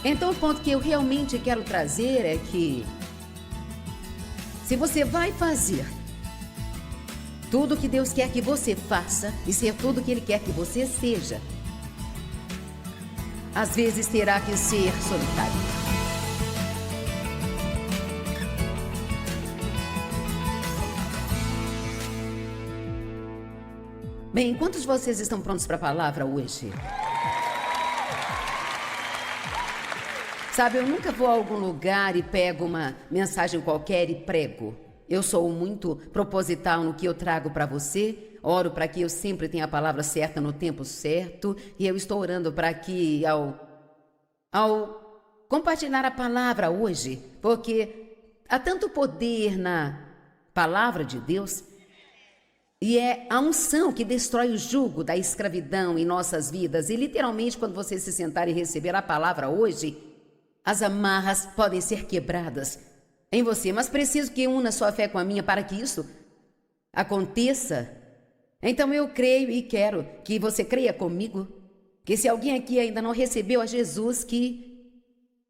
Então, o ponto que eu realmente quero trazer é que se você vai fazer tudo que Deus quer que você faça e ser tudo que Ele quer que você seja, às vezes terá que ser solitário. Bem, quantos de vocês estão prontos para a palavra hoje? Sabe, eu nunca vou a algum lugar e pego uma mensagem qualquer e prego. Eu sou muito proposital no que eu trago para você. Oro para que eu sempre tenha a palavra certa no tempo certo. E eu estou orando para que ao compartilhar a palavra hoje, porque há tanto poder na palavra de Deus, e é a unção que destrói o jugo da escravidão em nossas vidas. E literalmente, quando você se sentar e receber a palavra hoje, as amarras podem ser quebradas em você. Mas preciso que una sua fé com a minha para que isso aconteça. Então eu creio e quero que você creia comigo, que se alguém aqui ainda não recebeu a Jesus, que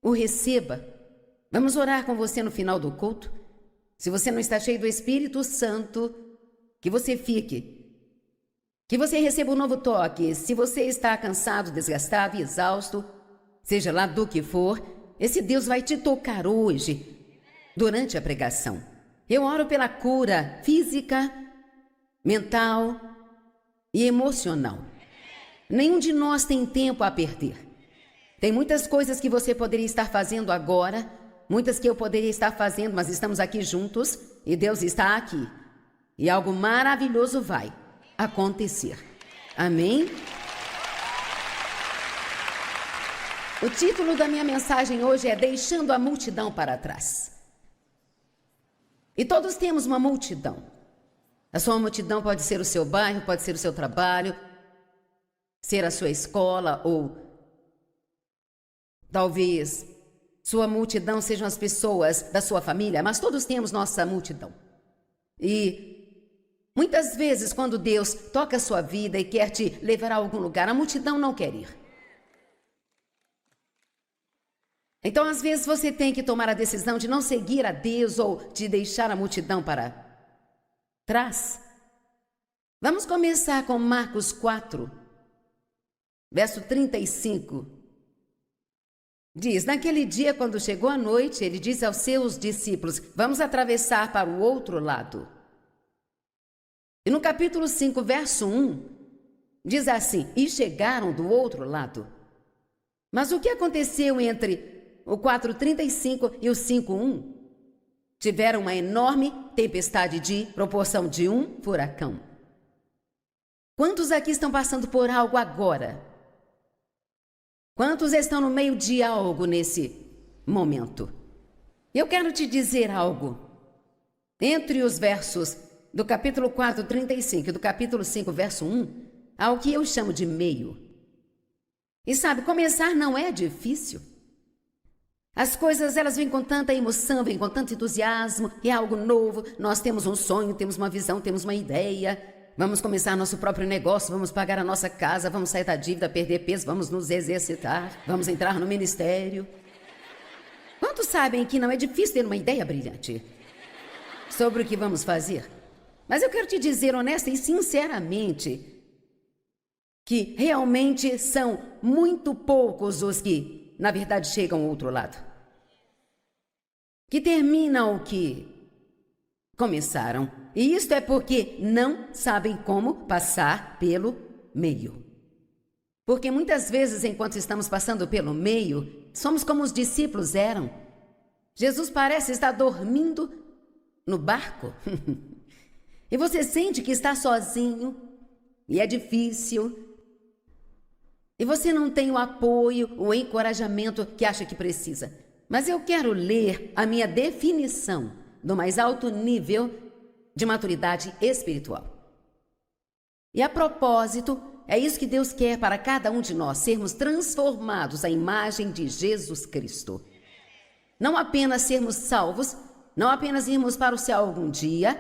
o receba. Vamos orar com você no final do culto. Se você não está cheio do Espírito Santo, que você fique, que você receba um novo toque. Se você está cansado, desgastado e exausto, seja lá do que for, esse Deus vai te tocar hoje, durante a pregação. Eu oro pela cura física, mental e emocional. Nenhum de nós tem tempo a perder. Tem muitas coisas que você poderia estar fazendo agora, muitas que eu poderia estar fazendo, mas estamos aqui juntos e Deus está aqui. E algo maravilhoso vai acontecer. Amém? O título da minha mensagem hoje é Deixando a Multidão para Trás. E todos temos uma multidão. A sua multidão pode ser o seu bairro, pode ser o seu trabalho, ser a sua escola, ou talvez sua multidão sejam as pessoas da sua família, mas todos temos nossa multidão. E muitas vezes, quando Deus toca a sua vida e quer te levar a algum lugar, a multidão não quer ir. Então, às vezes, você tem que tomar a decisão de não seguir a Deus ou de deixar a multidão para trás. Vamos começar com Marcos 4, verso 35. Diz: naquele dia, quando chegou a noite, ele disse aos seus discípulos: vamos atravessar para o outro lado. E no capítulo 5, verso 1, diz assim: e chegaram do outro lado. Mas o que aconteceu entre o 4:35 e o 5:1? Tiveram uma enorme tempestade de proporção de um furacão. Quantos aqui estão passando por algo agora? Quantos estão no meio de algo nesse momento? Eu quero te dizer algo. Entre os versos do capítulo 4:35 e do capítulo 5, verso 1, há o que eu chamo de meio. E sabe, começar não é difícil. As coisas, elas vêm com tanta emoção, vêm com tanto entusiasmo, é algo novo, nós temos um sonho, temos uma visão, temos uma ideia, vamos começar nosso próprio negócio, vamos pagar a nossa casa, vamos sair da dívida, perder peso, vamos nos exercitar, vamos entrar no ministério. Quantos sabem que não é difícil ter uma ideia brilhante sobre o que vamos fazer? Mas eu quero te dizer honesta e sinceramente que realmente são muito poucos os que, na verdade, chegam ao outro lado. Que terminam o que começaram. E isto é porque não sabem como passar pelo meio. Porque muitas vezes, enquanto estamos passando pelo meio, somos como os discípulos eram. Jesus parece estar dormindo no barco. E você sente que está sozinho, e é difícil. E você não tem o apoio, o encorajamento que acha que precisa. Mas eu quero ler a minha definição do mais alto nível de maturidade espiritual. E a propósito, é isso que Deus quer para cada um de nós, sermos transformados à imagem de Jesus Cristo. Não apenas sermos salvos, não apenas irmos para o céu algum dia.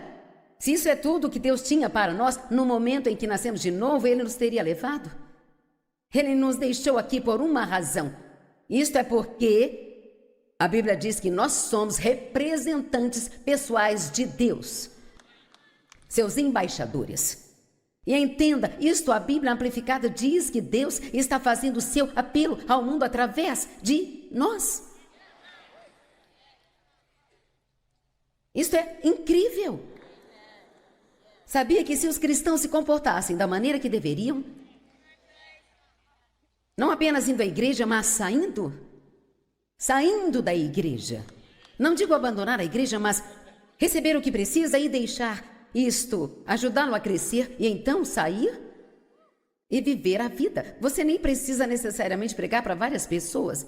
Se isso é tudo que Deus tinha para nós, no momento em que nascemos de novo, Ele nos teria levado. Ele nos deixou aqui por uma razão, Isto é porque a Bíblia diz que nós somos representantes pessoais de Deus, seus embaixadores. E entenda, isto a Bíblia Amplificada diz que Deus está fazendo o seu apelo ao mundo através de nós. Isto é incrível. Sabia que se os cristãos se comportassem da maneira que deveriam, não apenas indo à igreja, mas saindo da igreja. Não digo abandonar a igreja, mas receber o que precisa e deixar isto ajudá-lo a crescer e então sair e viver a vida. Você nem precisa necessariamente pregar para várias pessoas,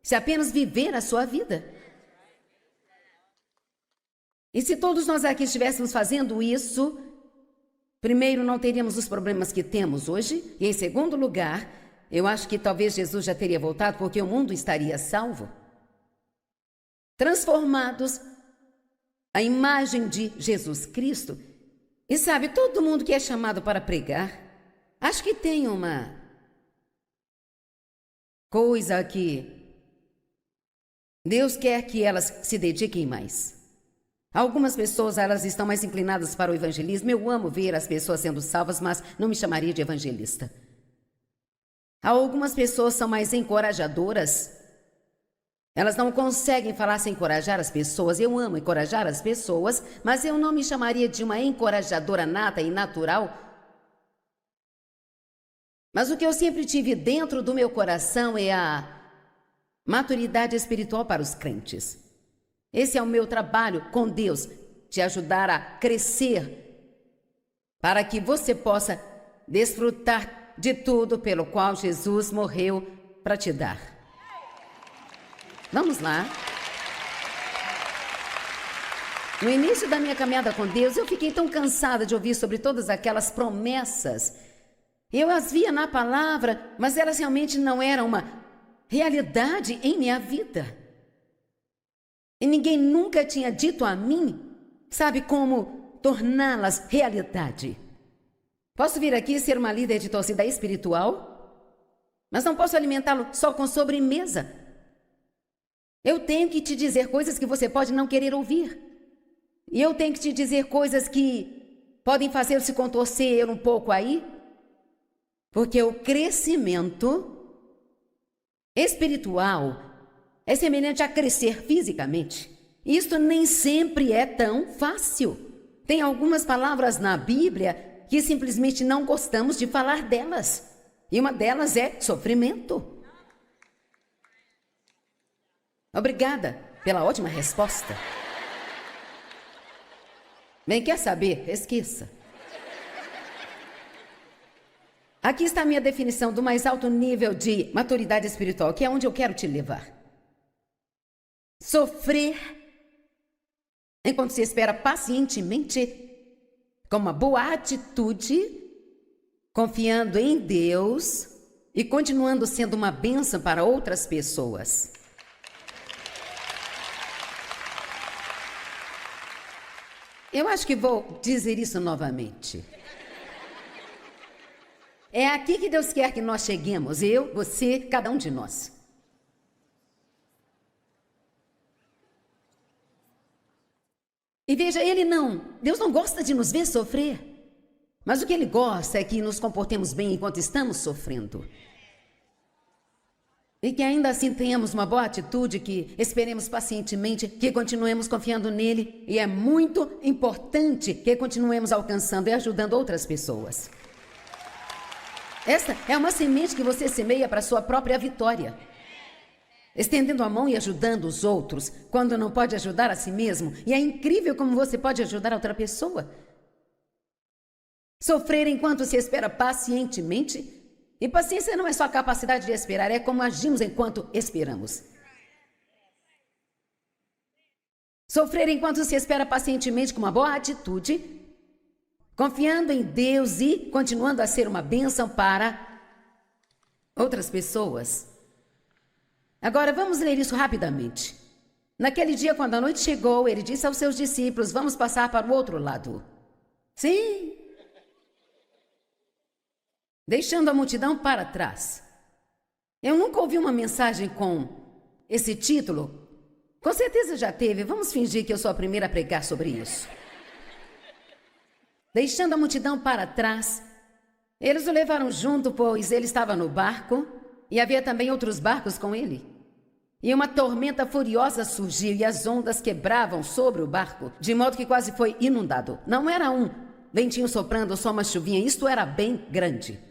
se apenas viver a sua vida. E se todos nós aqui estivéssemos fazendo isso, primeiro, não teríamos os problemas que temos hoje, e em segundo lugar, eu acho que talvez Jesus já teria voltado, porque o mundo estaria salvo, transformados à imagem de Jesus Cristo. E sabe, todo mundo que é chamado para pregar, acho que tem uma coisa que Deus quer que elas se dediquem mais. Algumas pessoas, elas estão mais inclinadas para o evangelismo. Eu amo ver as pessoas sendo salvas, mas não me chamaria de evangelista. Algumas pessoas são mais encorajadoras. Elas não conseguem falar sem encorajar as pessoas. Eu amo encorajar as pessoas, mas eu não me chamaria de uma encorajadora nata e natural. Mas o que eu sempre tive dentro do meu coração é a maturidade espiritual para os crentes. Esse é o meu trabalho com Deus, te ajudar a crescer, para que você possa desfrutar de tudo pelo qual Jesus morreu para te dar. Vamos lá. No início da minha caminhada com Deus, eu fiquei tão cansada de ouvir sobre todas aquelas promessas. Eu as via na palavra, mas elas realmente não eram uma realidade em minha vida. E ninguém nunca tinha dito a mim, sabe, como torná-las realidade. Posso vir aqui ser uma líder de torcida espiritual, mas não posso alimentá-lo só com sobremesa. Eu tenho que te dizer coisas que você pode não querer ouvir. E eu tenho que te dizer coisas que podem fazer se contorcer um pouco aí, porque o crescimento espiritual é semelhante a crescer fisicamente. Isto nem sempre é tão fácil. Tem algumas palavras na Bíblia que simplesmente não gostamos de falar delas. E uma delas é sofrimento. Obrigada pela ótima resposta. Bem, quer saber? Esqueça. Aqui está a minha definição do mais alto nível de maturidade espiritual, que é onde eu quero te levar. Sofrer enquanto se espera pacientemente, com uma boa atitude, confiando em Deus e continuando sendo uma bênção para outras pessoas. Eu acho que vou dizer isso novamente. É aqui que Deus quer que nós cheguemos, eu, você, cada um de nós. E veja, Deus não gosta de nos ver sofrer, mas o que Ele gosta é que nos comportemos bem enquanto estamos sofrendo. E que ainda assim tenhamos uma boa atitude, que esperemos pacientemente, que continuemos confiando nele. E é muito importante que continuemos alcançando e ajudando outras pessoas. Esta é uma semente que você semeia para a sua própria vitória. Estendendo a mão e ajudando os outros, quando não pode ajudar a si mesmo. E é incrível como você pode ajudar outra pessoa. Sofrer enquanto se espera pacientemente. E paciência não é só a capacidade de esperar, é como agimos enquanto esperamos. Sofrer enquanto se espera pacientemente com uma boa atitude, confiando em Deus e continuando a ser uma bênção para outras pessoas. Agora, vamos ler isso rapidamente. Naquele dia, quando a noite chegou, ele disse aos seus discípulos, vamos passar para o outro lado. Sim. Deixando a multidão para trás. Eu nunca ouvi uma mensagem com esse título. Com certeza já teve. Vamos fingir que eu sou a primeira a pregar sobre isso. Deixando a multidão para trás, eles o levaram junto, pois ele estava no barco e havia também outros barcos com ele. E uma tormenta furiosa surgiu e as ondas quebravam sobre o barco, de modo que quase foi inundado. Não era um ventinho soprando, só uma chuvinha, isto era bem grande.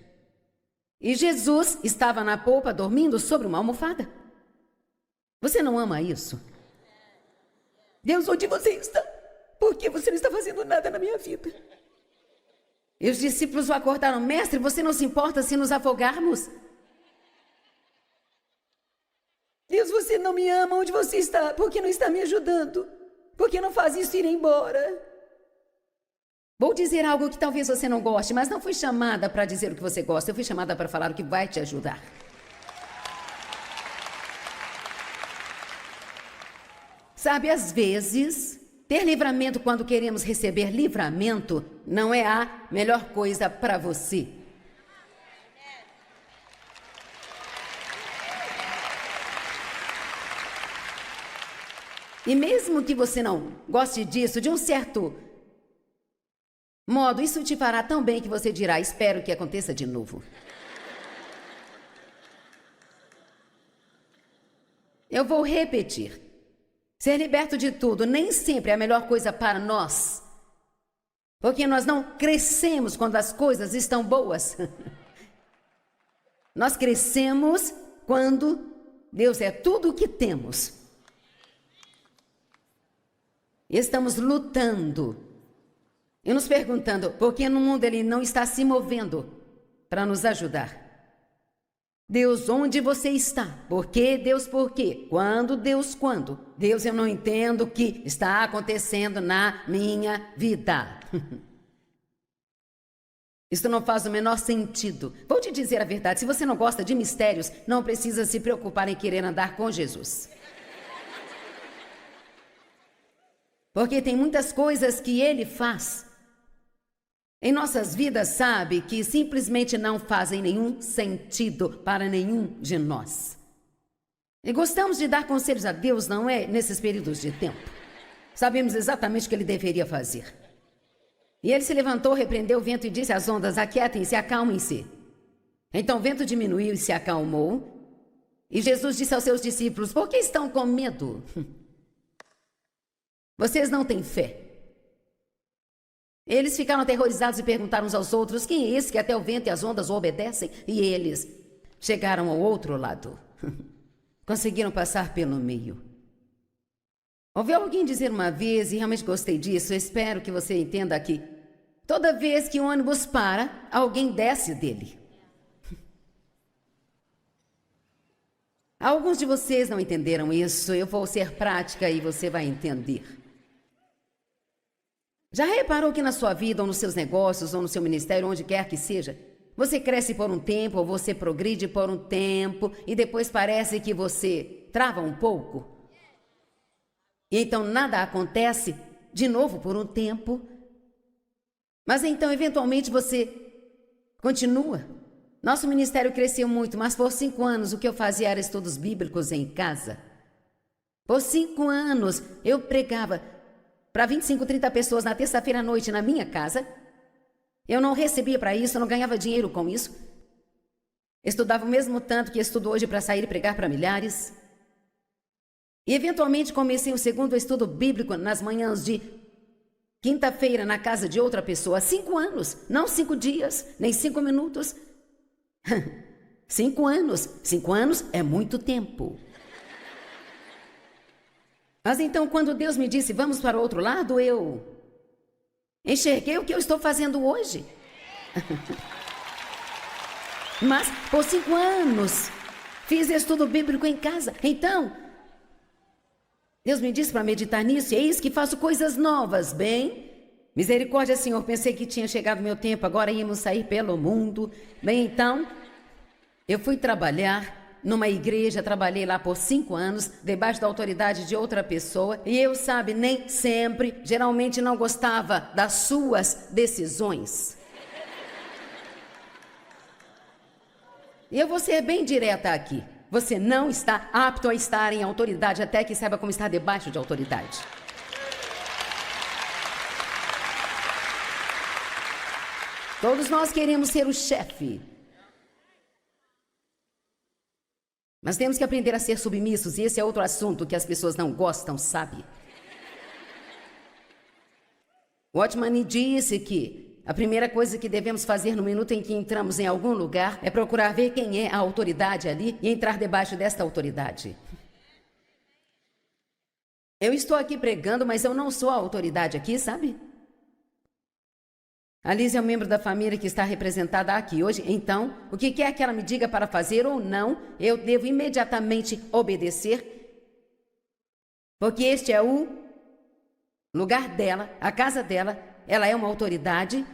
E Jesus estava na polpa dormindo sobre uma almofada. Você não ama isso? Deus, onde você está? Por que você não está fazendo nada na minha vida? E os discípulos o acordaram: mestre, você não se importa se nos afogarmos? Deus, você não me ama, onde você está? Por que não está me ajudando? Por que não faz isso ir embora? Vou dizer algo que talvez você não goste, mas não fui chamada para dizer o que você gosta, eu fui chamada para falar o que vai te ajudar. Sabe, às vezes, ter livramento quando queremos receber livramento não é a melhor coisa para você. E mesmo que você não goste disso, de um certo modo, isso te fará tão bem que você dirá: espero que aconteça de novo. Eu vou repetir. Ser liberto de tudo nem sempre é a melhor coisa para nós. Porque nós não crescemos quando as coisas estão boas. Nós crescemos quando Deus é tudo o que temos. E estamos lutando e nos perguntando por que no mundo Ele não está se movendo para nos ajudar. Deus, onde você está? Por quê? Deus, por quê? Quando? Deus, quando? Deus, eu não entendo o que está acontecendo na minha vida. Isso não faz o menor sentido. Vou te dizer a verdade, se você não gosta de mistérios, não precisa se preocupar em querer andar com Jesus. Porque tem muitas coisas que Ele faz em nossas vidas, sabe, que simplesmente não fazem nenhum sentido para nenhum de nós. E gostamos de dar conselhos a Deus, não é? Nesses períodos de tempo. Sabemos exatamente o que Ele deveria fazer. E Ele se levantou, repreendeu o vento e disse às ondas: aquietem-se, acalmem-se. Então o vento diminuiu e se acalmou. E Jesus disse aos seus discípulos: por que estão com medo? Vocês não têm fé. Eles ficaram aterrorizados e perguntaram uns aos outros: quem é esse que até o vento e as ondas o obedecem? E eles chegaram ao outro lado. Conseguiram passar pelo meio. Ouvi alguém dizer uma vez, e realmente gostei disso, espero que você entenda aqui: toda vez que o ônibus para, alguém desce dele. Alguns de vocês não entenderam isso, eu vou ser prática e você vai entender. Já reparou que na sua vida, ou nos seus negócios, ou no seu ministério, onde quer que seja, você cresce por um tempo, ou você progride por um tempo, e depois parece que você trava um pouco? E então nada acontece de novo por um tempo, mas então eventualmente você continua. Nosso ministério cresceu muito, mas por 5 anos o que eu fazia era estudos bíblicos em casa. Por 5 anos eu pregava para 25, 30 pessoas na terça-feira à noite na minha casa. Eu não recebia para isso, eu não ganhava dinheiro com isso. Estudava o mesmo tanto que estudo hoje para sair e pregar para milhares. E eventualmente comecei o segundo estudo bíblico nas manhãs de quinta-feira na casa de outra pessoa. 5 anos, não 5 dias, nem 5 minutos. 5 anos. 5 anos é muito tempo. Mas então, quando Deus me disse: vamos para o outro lado, eu enxerguei o que eu estou fazendo hoje. Mas, por 5 anos, fiz estudo bíblico em casa. Então, Deus me disse para meditar nisso, e eis que faço coisas novas. Bem, misericórdia, Senhor, pensei que tinha chegado o meu tempo, agora íamos sair pelo mundo. Bem, então, eu fui trabalhar numa igreja, trabalhei lá por 5 anos, debaixo da autoridade de outra pessoa, e eu, sabe, nem sempre, geralmente não gostava das suas decisões. E eu vou ser bem direta aqui. Você não está apto a estar em autoridade até que saiba como estar debaixo de autoridade. Todos nós queremos ser o chefe. Mas temos que aprender a ser submissos, e esse é outro assunto que as pessoas não gostam, sabe? Watchman disse que a primeira coisa que devemos fazer no minuto em que entramos em algum lugar é procurar ver quem é a autoridade ali e entrar debaixo desta autoridade. Eu estou aqui pregando, mas eu não sou a autoridade aqui, sabe? A Liz é um membro da família que está representada aqui hoje, então, o que quer que ela me diga para fazer ou não, eu devo imediatamente obedecer, porque este é o lugar dela, a casa dela, ela é uma autoridade.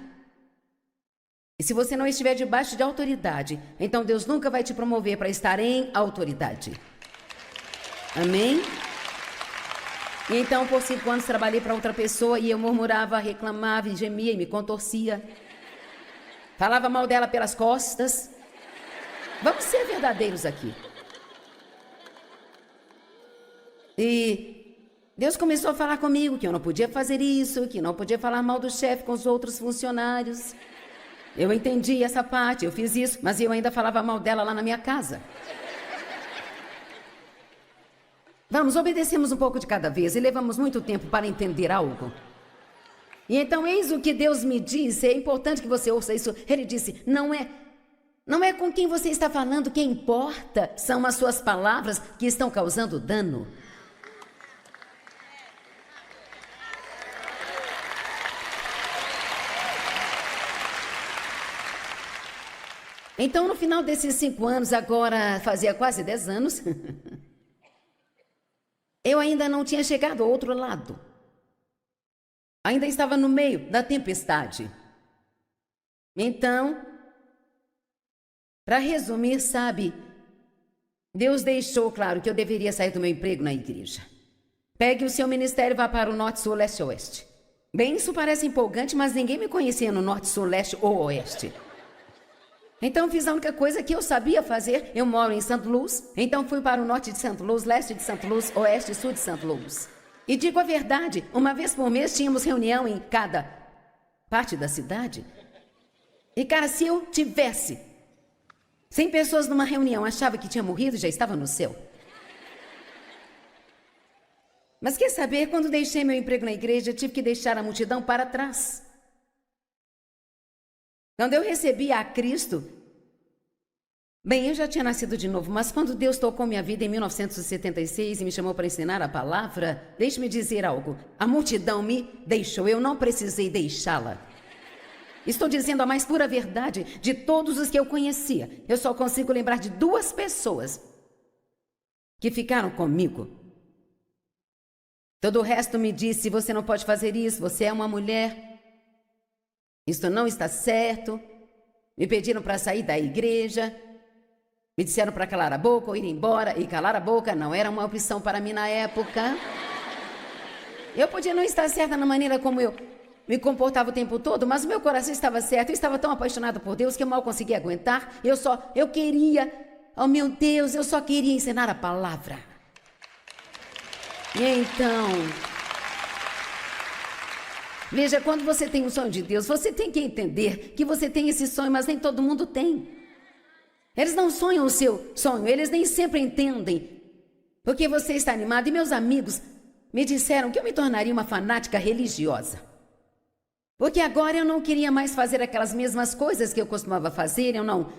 E se você não estiver debaixo de autoridade, então Deus nunca vai te promover para estar em autoridade. Amém? E então, por 5 anos, trabalhei para outra pessoa e eu murmurava, reclamava e gemia e me contorcia. Falava mal dela pelas costas. Vamos ser verdadeiros aqui. E Deus começou a falar comigo que eu não podia fazer isso, que não podia falar mal do chefe com os outros funcionários. Eu entendi essa parte, eu fiz isso, mas eu ainda falava mal dela lá na minha casa. Vamos, obedecemos um pouco de cada vez e levamos muito tempo para entender algo. E então, eis o que Deus me disse, é importante que você ouça isso. Ele disse, não é com quem você está falando que importa, são as suas palavras que estão causando dano. Então, no final desses 5 anos, agora fazia quase 10 anos... Eu ainda não tinha chegado ao outro lado. Ainda estava no meio da tempestade. Então, para resumir, sabe, Deus deixou claro que eu deveria sair do meu emprego na igreja. Pegue o seu ministério e vá para o norte, sul, leste, oeste. Bem, isso parece empolgante, mas ninguém me conhecia no norte, sul, leste ou oeste. Então fiz a única coisa que eu sabia fazer. Eu moro em St. Louis, então fui para o norte de St. Louis, leste de St. Louis, oeste e sul de St. Louis. E digo a verdade, uma vez por mês tínhamos reunião em cada parte da cidade. E cara, se eu tivesse 100 pessoas numa reunião, achava que tinha morrido e já estava no céu. Mas quer saber, quando deixei meu emprego na igreja, tive que deixar a multidão para trás. Quando eu recebi a Cristo, bem, eu já tinha nascido de novo, mas quando Deus tocou minha vida em 1976 e me chamou para ensinar a palavra, deixe-me dizer algo, a multidão me deixou, eu não precisei deixá-la. Estou dizendo a mais pura verdade de todos os que eu conhecia. Eu só consigo lembrar de 2 pessoas que ficaram comigo. Todo o resto me disse, você não pode fazer isso, você é uma mulher... Isto não está certo. Me pediram para sair da igreja. Me disseram para calar a boca ou ir embora. E calar a boca não era uma opção para mim na época. Eu podia não estar certa na maneira como eu me comportava o tempo todo, mas o meu coração estava certo. Eu estava tão apaixonado por Deus que eu mal conseguia aguentar. Eu queria, oh meu Deus, eu só queria ensinar a palavra. E então... Veja, quando você tem um sonho de Deus, você tem que entender que você tem esse sonho, mas nem todo mundo tem. Eles não sonham o seu sonho, eles nem sempre entendem porque você está animado. E meus amigos me disseram que eu me tornaria uma fanática religiosa. Porque agora eu não queria mais fazer aquelas mesmas coisas que eu costumava fazer, eu não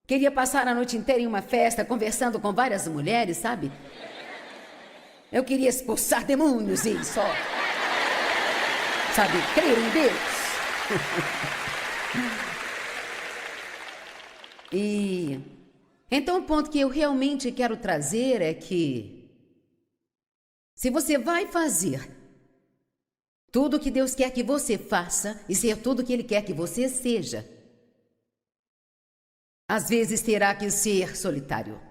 queria passar a noite inteira em uma festa, conversando com várias mulheres, sabe? Eu queria expulsar demônios e só... Sabe, crer em Deus. E então o ponto que eu realmente quero trazer é que se você vai fazer tudo o que Deus quer que você faça e ser tudo o que Ele quer que você seja, às vezes terá que ser solitário.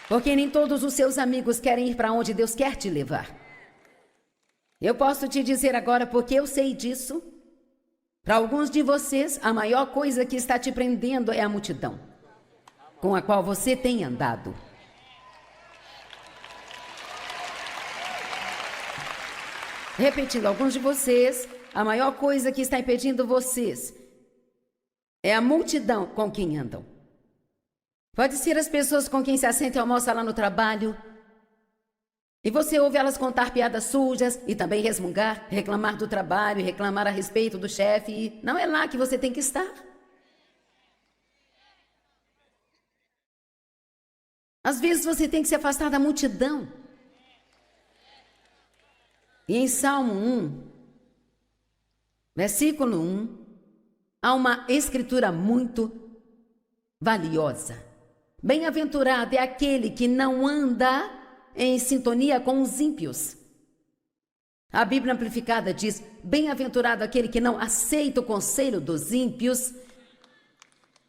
Porque nem todos os seus amigos querem ir para onde Deus quer te levar. Eu posso te dizer agora, porque eu sei disso. Para alguns de vocês, a maior coisa que está te prendendo é a multidão com a qual você tem andado. Repetindo, alguns de vocês, a maior coisa que está impedindo vocês é a multidão com quem andam. Pode ser as pessoas com quem se assenta e almoça lá no trabalho. E você ouve elas contar piadas sujas e também resmungar, reclamar do trabalho, reclamar a respeito do chefe. E não é lá que você tem que estar. Às vezes você tem que se afastar da multidão. E em Salmo 1, versículo 1, há uma escritura muito valiosa. Bem-aventurado é aquele que não anda em sintonia com os ímpios. A Bíblia Amplificada diz: bem-aventurado aquele que não aceita o conselho dos ímpios.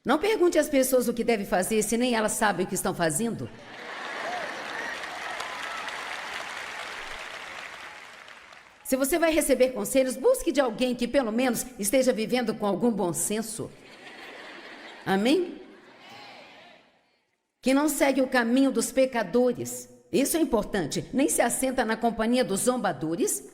Não pergunte às pessoas o que deve fazer, se nem elas sabem o que estão fazendo. Se você vai receber conselhos, busque de alguém que pelo menos esteja vivendo com algum bom senso. Amém? Que não segue o caminho dos pecadores. Isso é importante. Nem se assenta na companhia dos zombadores.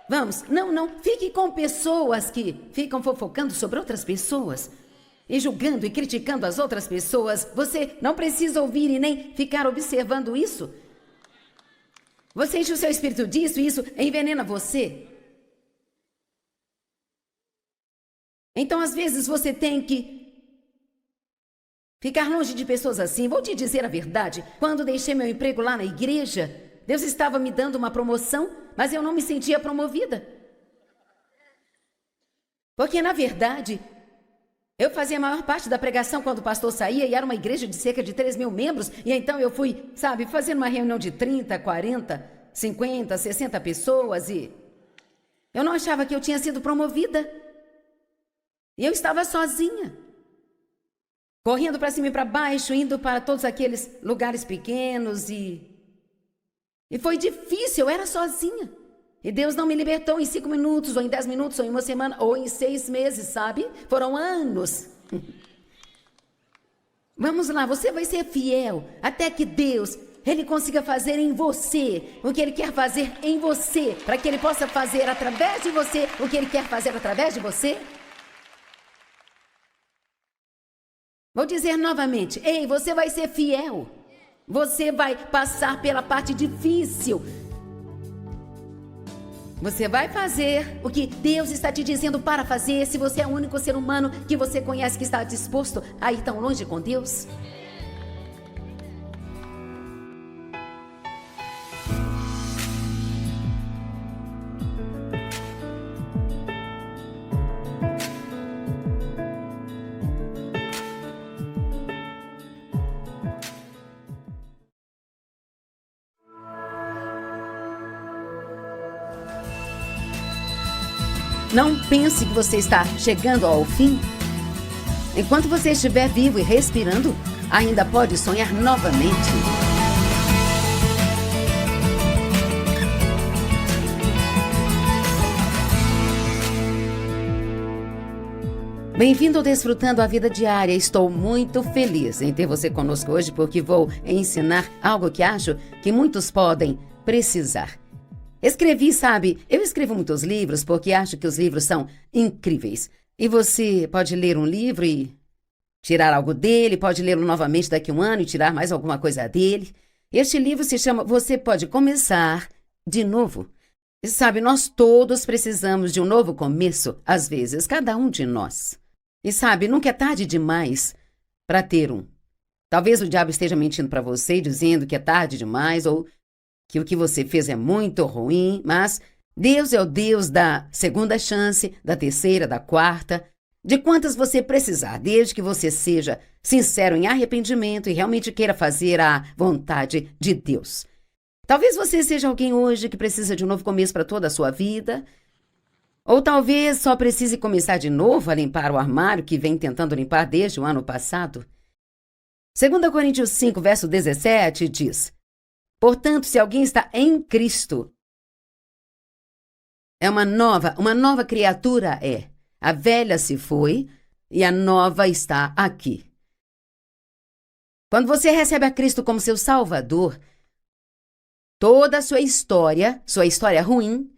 Vamos, não. Fique com pessoas que ficam fofocando sobre outras pessoas e julgando e criticando as outras pessoas. Você não precisa ouvir e nem ficar observando isso. Você enche o seu espírito disso e isso envenena você. Então, às vezes, você tem que ficar longe de pessoas assim. Vou te dizer a verdade. Quando deixei meu emprego lá na igreja, Deus estava me dando uma promoção, mas eu não me sentia promovida. Porque, na verdade, eu fazia a maior parte da pregação quando o pastor saía e era uma igreja de cerca de 3 mil membros. E então eu fui, fazendo uma reunião de 30, 40, 50, 60 pessoas e eu não achava que eu tinha sido promovida. E eu estava sozinha. Correndo para cima e para baixo, indo para todos aqueles lugares pequenos e foi difícil, eu era sozinha. E Deus não me libertou em 5 minutos, ou em 10 minutos, ou em uma semana, ou em 6 meses, sabe? Foram anos. Vamos lá, você vai ser fiel até que Deus, Ele consiga fazer em você o que Ele quer fazer em você, para que Ele possa fazer através de você o que Ele quer fazer através de você. Vou dizer novamente, ei, você vai ser fiel. Você vai passar pela parte difícil. Você vai fazer o que Deus está te dizendo para fazer, se você é o único ser humano que você conhece que está disposto a ir tão longe com Deus. Não pense que você está chegando ao fim. Enquanto você estiver vivo e respirando, ainda pode sonhar novamente. Bem-vindo ao Desfrutando a Vida Diária. Estou muito feliz em ter você conosco hoje porque vou ensinar algo que acho que muitos podem precisar. Eu escrevo muitos livros porque acho que os livros são incríveis. E você pode ler um livro e tirar algo dele, pode lê-lo novamente daqui a um ano e tirar mais alguma coisa dele. Este livro se chama Você Pode Começar de Novo. E nós todos precisamos de um novo começo, às vezes, cada um de nós. E nunca é tarde demais para ter um. Talvez o diabo esteja mentindo para você, dizendo que é tarde demais ou que o que você fez é muito ruim, mas Deus é o Deus da segunda chance, da terceira, da quarta, de quantas você precisar, desde que você seja sincero em arrependimento e realmente queira fazer a vontade de Deus. Talvez você seja alguém hoje que precisa de um novo começo para toda a sua vida, ou talvez só precise começar de novo a limpar o armário que vem tentando limpar desde o ano passado. 2 Coríntios 5, verso 17 diz: Portanto, se alguém está em Cristo, é uma nova criatura é. A velha se foi e a nova está aqui. Quando você recebe a Cristo como seu Salvador, toda a sua história ruim,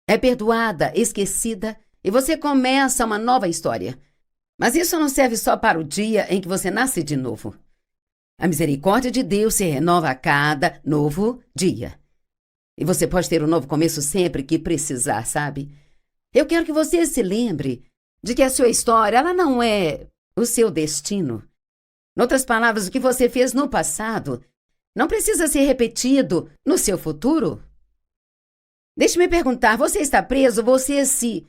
é perdoada, esquecida, e você começa uma nova história. Mas isso não serve só para o dia em que você nasce de novo. A misericórdia de Deus se renova a cada novo dia. E você pode ter um novo começo sempre que precisar, sabe? Eu quero que você se lembre de que a sua história, ela não é o seu destino. Em outras palavras, o que você fez no passado não precisa ser repetido no seu futuro. Deixe-me perguntar, você está preso? Você se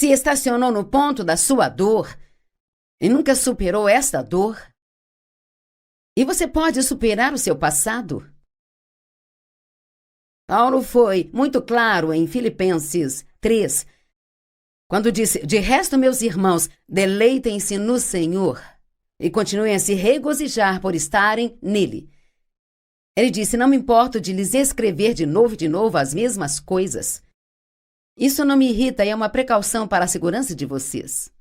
estacionou no ponto da sua dor e nunca superou esta dor? E você pode superar o seu passado? Paulo foi muito claro em Filipenses 3, quando disse: de resto, meus irmãos, deleitem-se no Senhor e continuem a se regozijar por estarem nele. Ele disse: não me importo de lhes escrever de novo as mesmas coisas. Isso não me irrita e é uma precaução para a segurança de vocês.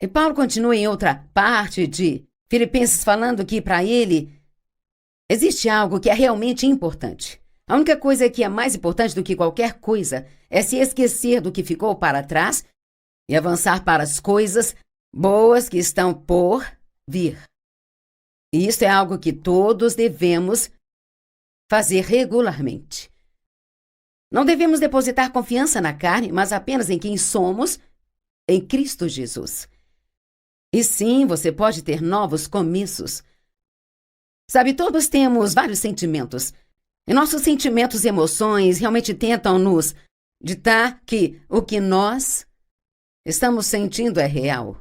E Paulo continua em outra parte de Filipenses falando que para ele existe algo que é realmente importante. A única coisa que é mais importante do que qualquer coisa é se esquecer do que ficou para trás e avançar para as coisas boas que estão por vir. E isso é algo que todos devemos fazer regularmente. Não devemos depositar confiança na carne, mas apenas em quem somos em Cristo Jesus. E sim, você pode ter novos começos. Sabe, todos temos vários sentimentos. E nossos sentimentos e emoções realmente tentam nos ditar que o que nós estamos sentindo é real.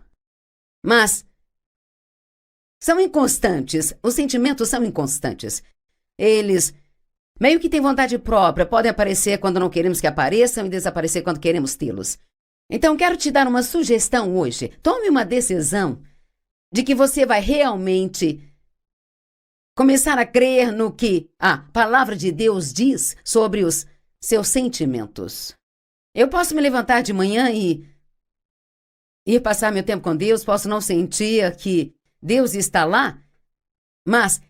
Mas são inconstantes. Os sentimentos são inconstantes. Eles meio que têm vontade própria, podem aparecer quando não queremos que apareçam e desaparecer quando queremos tê-los. Então, quero te dar uma sugestão hoje. Tome uma decisão de que você vai realmente começar a crer no que a palavra de Deus diz sobre os seus sentimentos. Eu posso me levantar de manhã e ir passar meu tempo com Deus, posso não sentir que Deus está lá, mas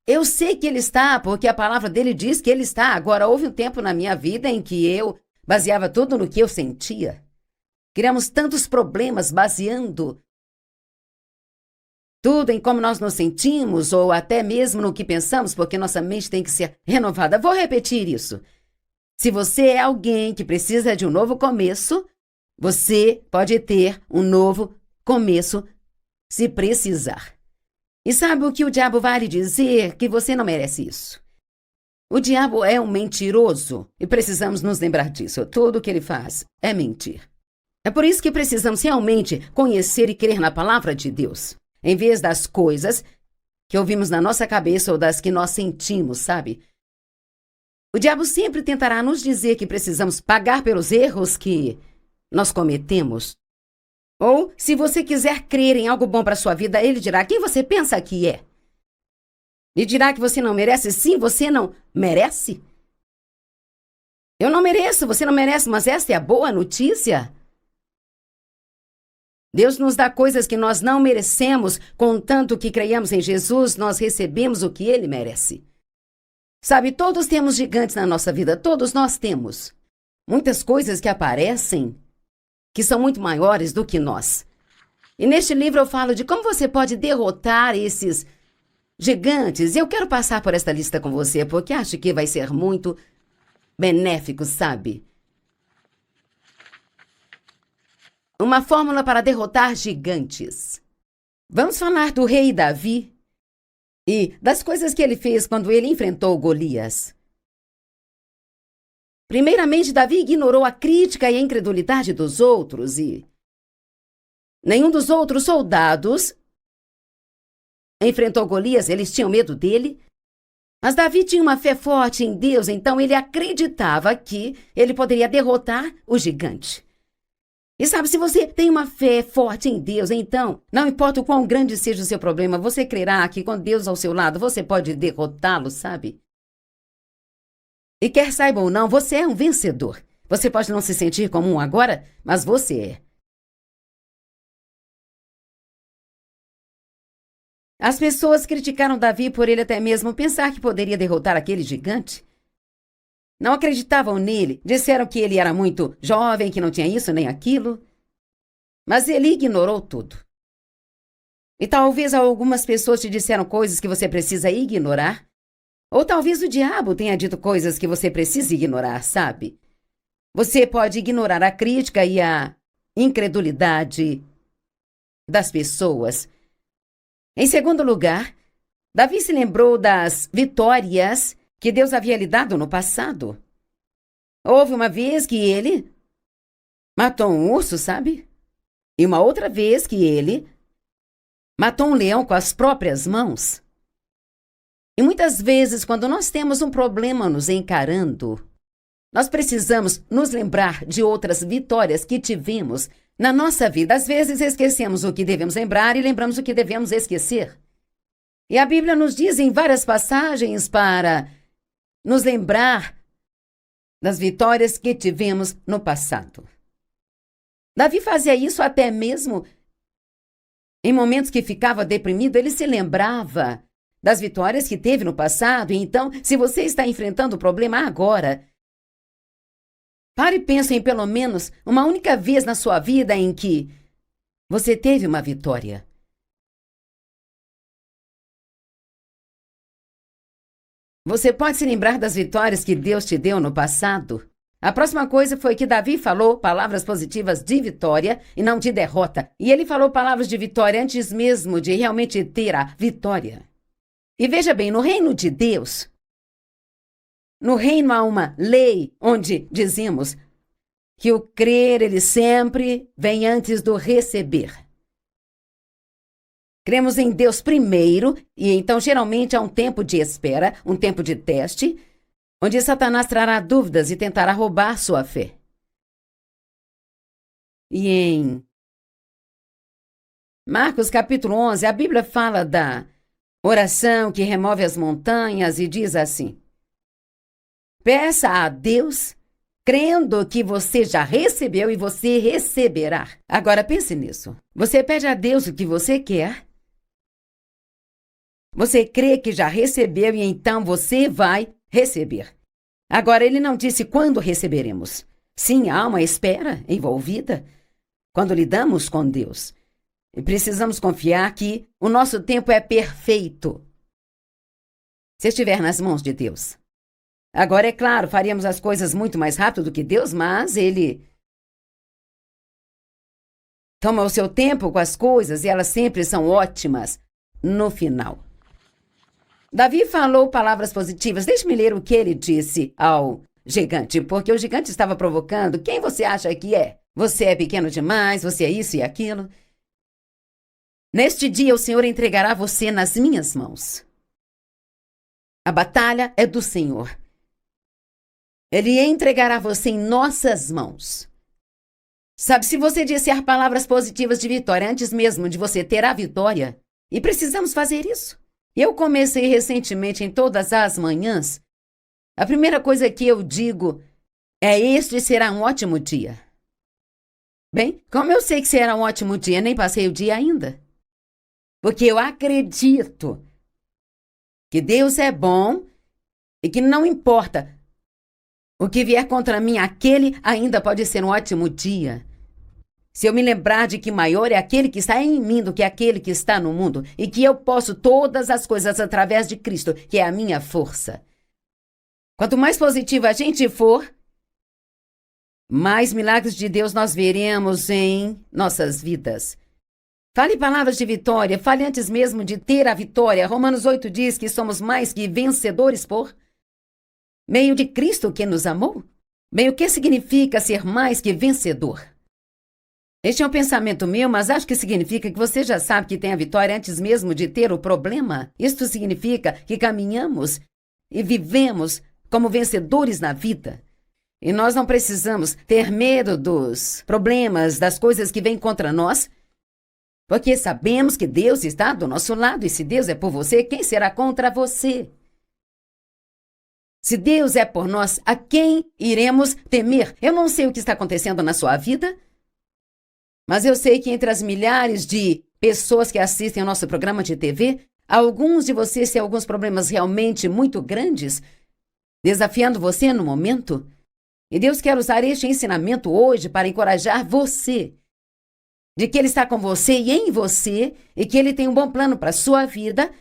eu sei que Ele está, porque a palavra dele diz que Ele está. Agora, houve um tempo na minha vida em que eu baseava tudo no que eu sentia. Criamos tantos problemas baseando tudo em como nós nos sentimos ou até mesmo no que pensamos, porque nossa mente tem que ser renovada. Vou repetir isso. Se você é alguém que precisa de um novo começo, você pode ter um novo começo se precisar. E sabe o que o diabo vai lhe dizer? Que você não merece isso. O diabo é um mentiroso e precisamos nos lembrar disso. Tudo o que ele faz é mentir. É por isso que precisamos realmente conhecer e crer na palavra de Deus, em vez das coisas que ouvimos na nossa cabeça ou das que nós sentimos, sabe? O diabo sempre tentará nos dizer que precisamos pagar pelos erros que nós cometemos. Ou, se você quiser crer em algo bom para sua vida, ele dirá: quem você pensa que é? E dirá que você não merece. Sim, você não merece. Eu não mereço, você não merece, mas esta é a boa notícia. Deus nos dá coisas que nós não merecemos, contanto que creiamos em Jesus, nós recebemos o que Ele merece. Sabe, todos temos gigantes na nossa vida, todos nós temos. Muitas coisas que aparecem que são muito maiores do que nós. E neste livro eu falo de como você pode derrotar esses gigantes. Eu quero passar por esta lista com você, porque acho que vai ser muito benéfico, sabe? Uma fórmula para derrotar gigantes. Vamos falar do rei Davi e das coisas que ele fez quando ele enfrentou Golias. Primeiramente, Davi ignorou a crítica e a incredulidade dos outros e nenhum dos outros soldados enfrentou Golias, eles tinham medo dele. Mas Davi tinha uma fé forte em Deus, então ele acreditava que ele poderia derrotar o gigante. E sabe, se você tem uma fé forte em Deus, então, não importa o quão grande seja o seu problema, você crerá que com Deus ao seu lado, você pode derrotá-lo, sabe? E quer saiba ou não, você é um vencedor. Você pode não se sentir como um agora, mas você é. As pessoas criticaram Davi por ele até mesmo pensar que poderia derrotar aquele gigante. Não acreditavam nele, disseram que ele era muito jovem, que não tinha isso nem aquilo. Mas ele ignorou tudo. E talvez algumas pessoas te disseram coisas que você precisa ignorar. Ou talvez o diabo tenha dito coisas que você precisa ignorar, sabe? Você pode ignorar a crítica e a incredulidade das pessoas. Em segundo lugar, Davi se lembrou das vitórias que Deus havia lhe dado no passado. Houve uma vez que ele matou um urso, sabe? E uma outra vez que ele matou um leão com as próprias mãos. E muitas vezes, quando nós temos um problema nos encarando, nós precisamos nos lembrar de outras vitórias que tivemos na nossa vida. Às vezes esquecemos o que devemos lembrar e lembramos o que devemos esquecer. E a Bíblia nos diz em várias passagens para nos lembrar das vitórias que tivemos no passado. Davi fazia isso até mesmo em momentos que ficava deprimido, ele se lembrava das vitórias que teve no passado. E então, se você está enfrentando o problema agora, pare e pense em pelo menos uma única vez na sua vida em que você teve uma vitória. Você pode se lembrar das vitórias que Deus te deu no passado? A próxima coisa foi que Davi falou palavras positivas de vitória e não de derrota. E ele falou palavras de vitória antes mesmo de realmente ter a vitória. E veja bem, no reino de Deus, no reino há uma lei onde dizemos que o crer, ele sempre vem antes do receber. Cremos em Deus primeiro, e então geralmente há um tempo de espera, um tempo de teste, onde Satanás trará dúvidas e tentará roubar sua fé. E em Marcos capítulo 11, a Bíblia fala da oração que remove as montanhas e diz assim: peça a Deus, crendo que você já recebeu e você receberá. Agora pense nisso. Você pede a Deus o que você quer. Você crê que já recebeu e então você vai receber. Agora, ele não disse quando receberemos. Sim, há uma espera envolvida quando lidamos com Deus. E precisamos confiar que o nosso tempo é perfeito se estiver nas mãos de Deus. Agora, é claro, faríamos as coisas muito mais rápido do que Deus, mas ele toma o seu tempo com as coisas e elas sempre são ótimas no final. Davi falou palavras positivas. Deixe-me ler o que ele disse ao gigante, porque o gigante estava provocando. Quem você acha que é? Você é pequeno demais, você é isso e aquilo. Neste dia o Senhor entregará você nas minhas mãos. A batalha é do Senhor. Ele entregará você em nossas mãos. Sabe, se você disser palavras positivas de vitória antes mesmo de você ter a vitória, e precisamos fazer isso. Eu comecei recentemente em todas as manhãs. A primeira coisa que eu digo é: este será um ótimo dia. Bem, como eu sei que será um ótimo dia, nem passei o dia ainda. Porque eu acredito que Deus é bom e que não importa o que vier contra mim, aquele ainda pode ser um ótimo dia. Se eu me lembrar de que maior é aquele que está em mim do que aquele que está no mundo, e que eu posso todas as coisas através de Cristo, que é a minha força. Quanto mais positivo a gente for, mais milagres de Deus nós veremos em nossas vidas. Fale palavras de vitória, fale antes mesmo de ter a vitória. Romanos 8 diz que somos mais que vencedores por meio de Cristo que nos amou. Bem, o que significa ser mais que vencedor? Este é um pensamento meu, mas acho que significa que você já sabe que tem a vitória antes mesmo de ter o problema. Isto significa que caminhamos e vivemos como vencedores na vida. E nós não precisamos ter medo dos problemas, das coisas que vêm contra nós, porque sabemos que Deus está do nosso lado, e se Deus é por você, quem será contra você? Se Deus é por nós, a quem iremos temer? Eu não sei o que está acontecendo na sua vida, mas eu sei que entre as milhares de pessoas que assistem ao nosso programa de TV, alguns de vocês têm alguns problemas realmente muito grandes, desafiando você no momento. E Deus quer usar este ensinamento hoje para encorajar você, de que Ele está com você e em você, e que Ele tem um bom plano para a sua vida.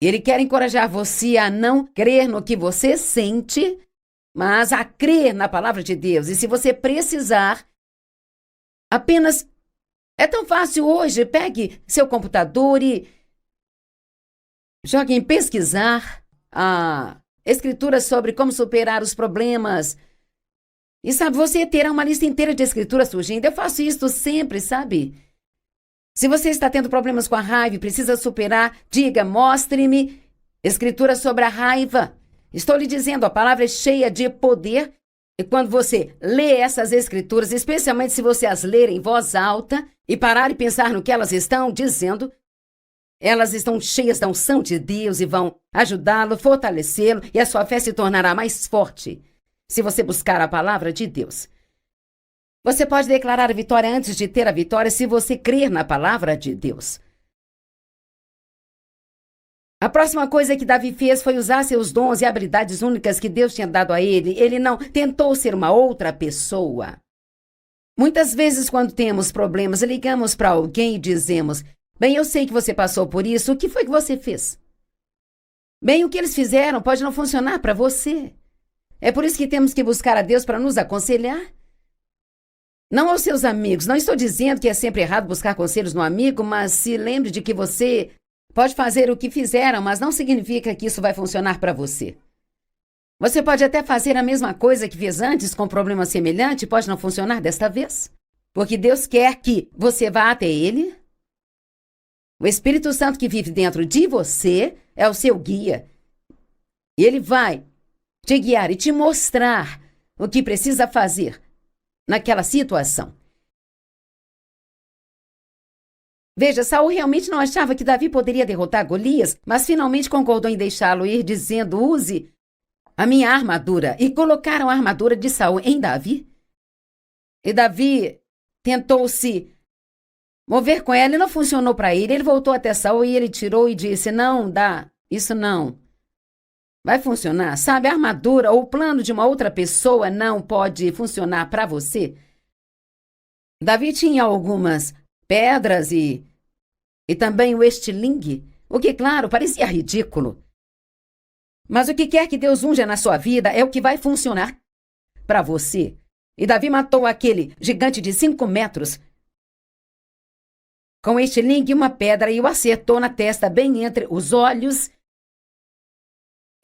Ele quer encorajar você a não crer no que você sente, mas a crer na palavra de Deus. E se você precisar, apenas é tão fácil hoje, pegue seu computador e jogue em pesquisar a escritura sobre como superar os problemas. E sabe, você terá uma lista inteira de escrituras surgindo. Eu faço isso sempre, sabe? Se você está tendo problemas com a raiva e precisa superar, diga, mostre-me escritura sobre a raiva. Estou lhe dizendo, a palavra é cheia de poder. E quando você lê essas escrituras, especialmente se você as ler em voz alta e parar e pensar no que elas estão dizendo, elas estão cheias da unção de Deus e vão ajudá-lo, fortalecê-lo, e a sua fé se tornará mais forte se você buscar a palavra de Deus. Você pode declarar a vitória antes de ter a vitória se você crer na palavra de Deus. A próxima coisa que Davi fez foi usar seus dons e habilidades únicas que Deus tinha dado a ele. Ele não tentou ser uma outra pessoa. Muitas vezes, quando temos problemas, ligamos para alguém e dizemos, bem, eu sei que você passou por isso, o que foi que você fez? Bem, o que eles fizeram pode não funcionar para você. É por isso que temos que buscar a Deus para nos aconselhar. Não aos seus amigos. Não estou dizendo que é sempre errado buscar conselhos no amigo, mas se lembre de que você pode fazer o que fizeram, mas não significa que isso vai funcionar para você. Você pode até fazer a mesma coisa que fez antes com um problema semelhante, pode não funcionar desta vez. Porque Deus quer que você vá até Ele. O Espírito Santo que vive dentro de você é o seu guia. E Ele vai te guiar e te mostrar o que precisa fazer naquela situação. Veja, Saul realmente não achava que Davi poderia derrotar Golias, mas finalmente concordou em deixá-lo ir, dizendo, use a minha armadura. E colocaram a armadura de Saul em Davi. E Davi tentou se mover com ela e não funcionou para ele. Ele voltou até Saul e ele tirou e disse, não dá, isso não vai funcionar. Sabe, a armadura ou o plano de uma outra pessoa não pode funcionar para você. Davi tinha algumas pedras e também o estilingue, o que, claro, parecia ridículo. Mas o que quer que Deus unja na sua vida é o que vai funcionar para você. E Davi matou aquele gigante de 5 metros com estilingue e uma pedra e o acertou na testa bem entre os olhos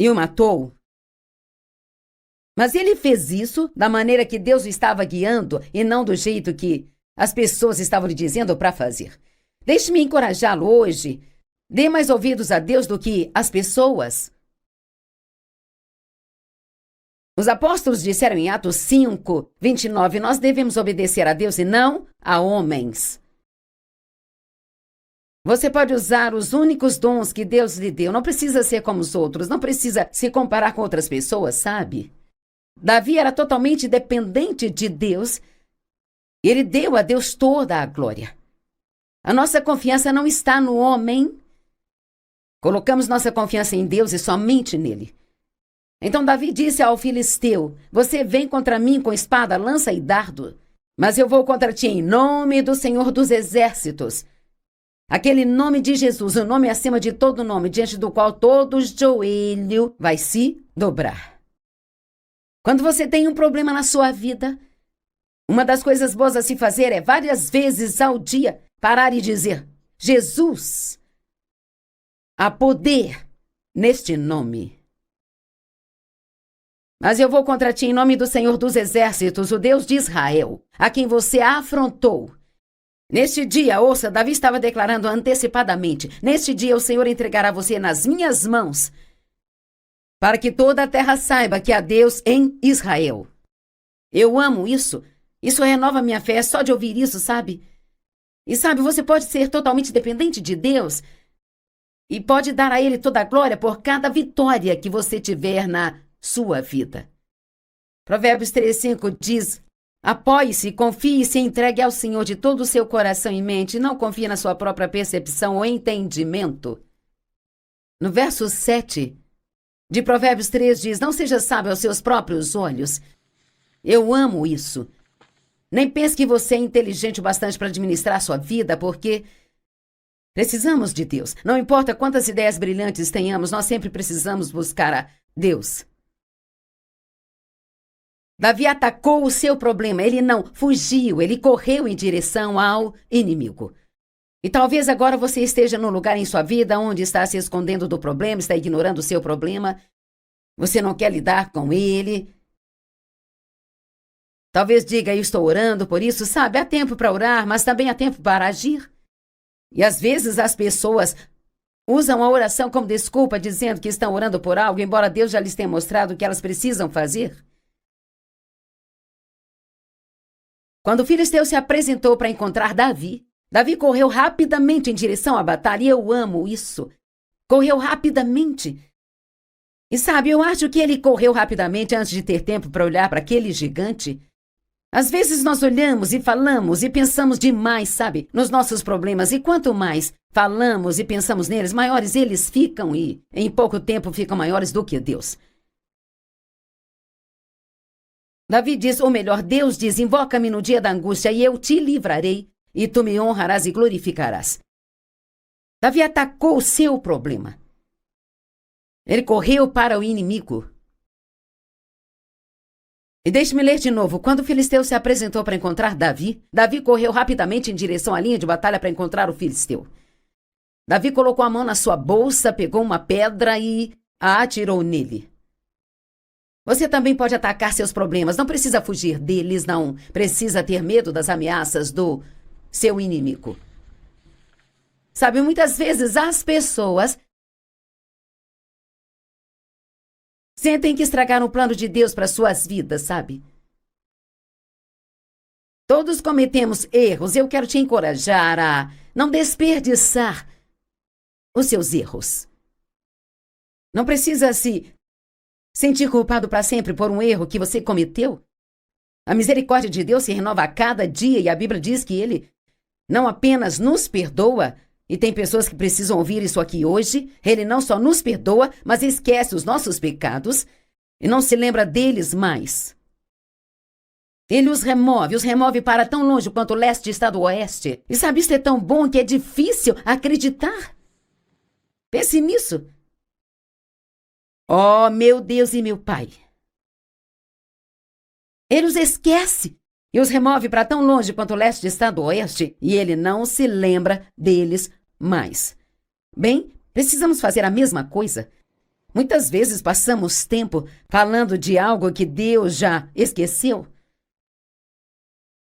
e o matou. Mas ele fez isso da maneira que Deus o estava guiando e não do jeito que as pessoas estavam lhe dizendo para fazer. Deixe-me encorajá-lo hoje. Dê mais ouvidos a Deus do que as pessoas. Os apóstolos disseram em Atos 5, 29, nós devemos obedecer a Deus e não a homens. Você pode usar os únicos dons que Deus lhe deu. Não precisa ser como os outros. Não precisa se comparar com outras pessoas, sabe? Davi era totalmente dependente de Deus. Ele deu a Deus toda a glória. A nossa confiança não está no homem. Colocamos nossa confiança em Deus e somente nele. Então Davi disse ao filisteu, você vem contra mim com espada, lança e dardo, mas eu vou contra ti em nome do Senhor dos Exércitos. Aquele nome de Jesus, o nome acima de todo nome, diante do qual todo joelho vai se dobrar. Quando você tem um problema na sua vida, uma das coisas boas a se fazer é várias vezes ao dia parar e dizer, Jesus, há poder neste nome. Mas eu vou contra ti em nome do Senhor dos Exércitos, o Deus de Israel, a quem você afrontou. Neste dia, ouça, Davi estava declarando antecipadamente, neste dia o Senhor entregará você nas minhas mãos. para que toda a terra saiba que há Deus em Israel. Eu amo isso. Isso renova minha fé só de ouvir isso, sabe? E sabe, você pode ser totalmente dependente de Deus e pode dar a Ele toda a glória por cada vitória que você tiver na sua vida. Provérbios 3:5 diz: apoie-se, confie e se entregue ao Senhor de todo o seu coração e mente. Não confie na sua própria percepção ou entendimento. No verso 7 de Provérbios 3 diz: não seja sábio aos seus próprios olhos. Eu amo isso. Nem pense que você é inteligente o bastante para administrar sua vida, porque precisamos de Deus. Não importa quantas ideias brilhantes tenhamos, nós sempre precisamos buscar a Deus. Davi atacou o seu problema, ele não fugiu, ele correu em direção ao inimigo. E talvez agora você esteja num lugar em sua vida onde está se escondendo do problema, está ignorando o seu problema, você não quer lidar com ele. Talvez diga: eu estou orando por isso, sabe? Há tempo para orar, mas também há tempo para agir. E às vezes as pessoas usam a oração como desculpa, dizendo que estão orando por algo, embora Deus já lhes tenha mostrado o que elas precisam fazer. Quando o filisteu se apresentou para encontrar Davi, Davi correu rapidamente em direção à batalha, e eu amo isso. Correu rapidamente. E sabe, eu acho que ele correu rapidamente antes de ter tempo para olhar para aquele gigante. Às vezes nós olhamos e falamos e pensamos demais, sabe, nos nossos problemas. E quanto mais falamos e pensamos neles, maiores eles ficam e, em pouco tempo, ficam maiores do que Deus. Davi diz, ou melhor, Deus diz: invoca-me no dia da angústia e eu te livrarei, e tu me honrarás e glorificarás. Davi atacou o seu problema. Ele correu para o inimigo. E deixe-me ler de novo. Quando o filisteu se apresentou para encontrar Davi, Davi correu rapidamente em direção à linha de batalha para encontrar o filisteu. Davi colocou a mão na sua bolsa, pegou uma pedra e a atirou nele. Você também pode atacar seus problemas. Não precisa fugir deles, não precisa ter medo das ameaças do seu inimigo. Sabe, muitas vezes as pessoas sentem que estragaram o plano de Deus para suas vidas, sabe? Todos cometemos erros. Eu quero te encorajar a não desperdiçar os seus erros. Não precisa se sentir culpado para sempre por um erro que você cometeu. A misericórdia de Deus se renova a cada dia e a Bíblia diz que Ele não apenas nos perdoa, e tem pessoas que precisam ouvir isso aqui hoje. Ele não só nos perdoa, mas esquece os nossos pecados e não se lembra deles mais. Ele os remove para tão longe quanto o leste está do oeste. E sabe, isso é tão bom que é difícil acreditar. Pense nisso. Oh, meu Deus e meu Pai. Ele os esquece e os remove para tão longe quanto o leste está do oeste, e ele não se lembra deles mais. Bem, precisamos fazer a mesma coisa. Muitas vezes passamos tempo falando de algo que Deus já esqueceu.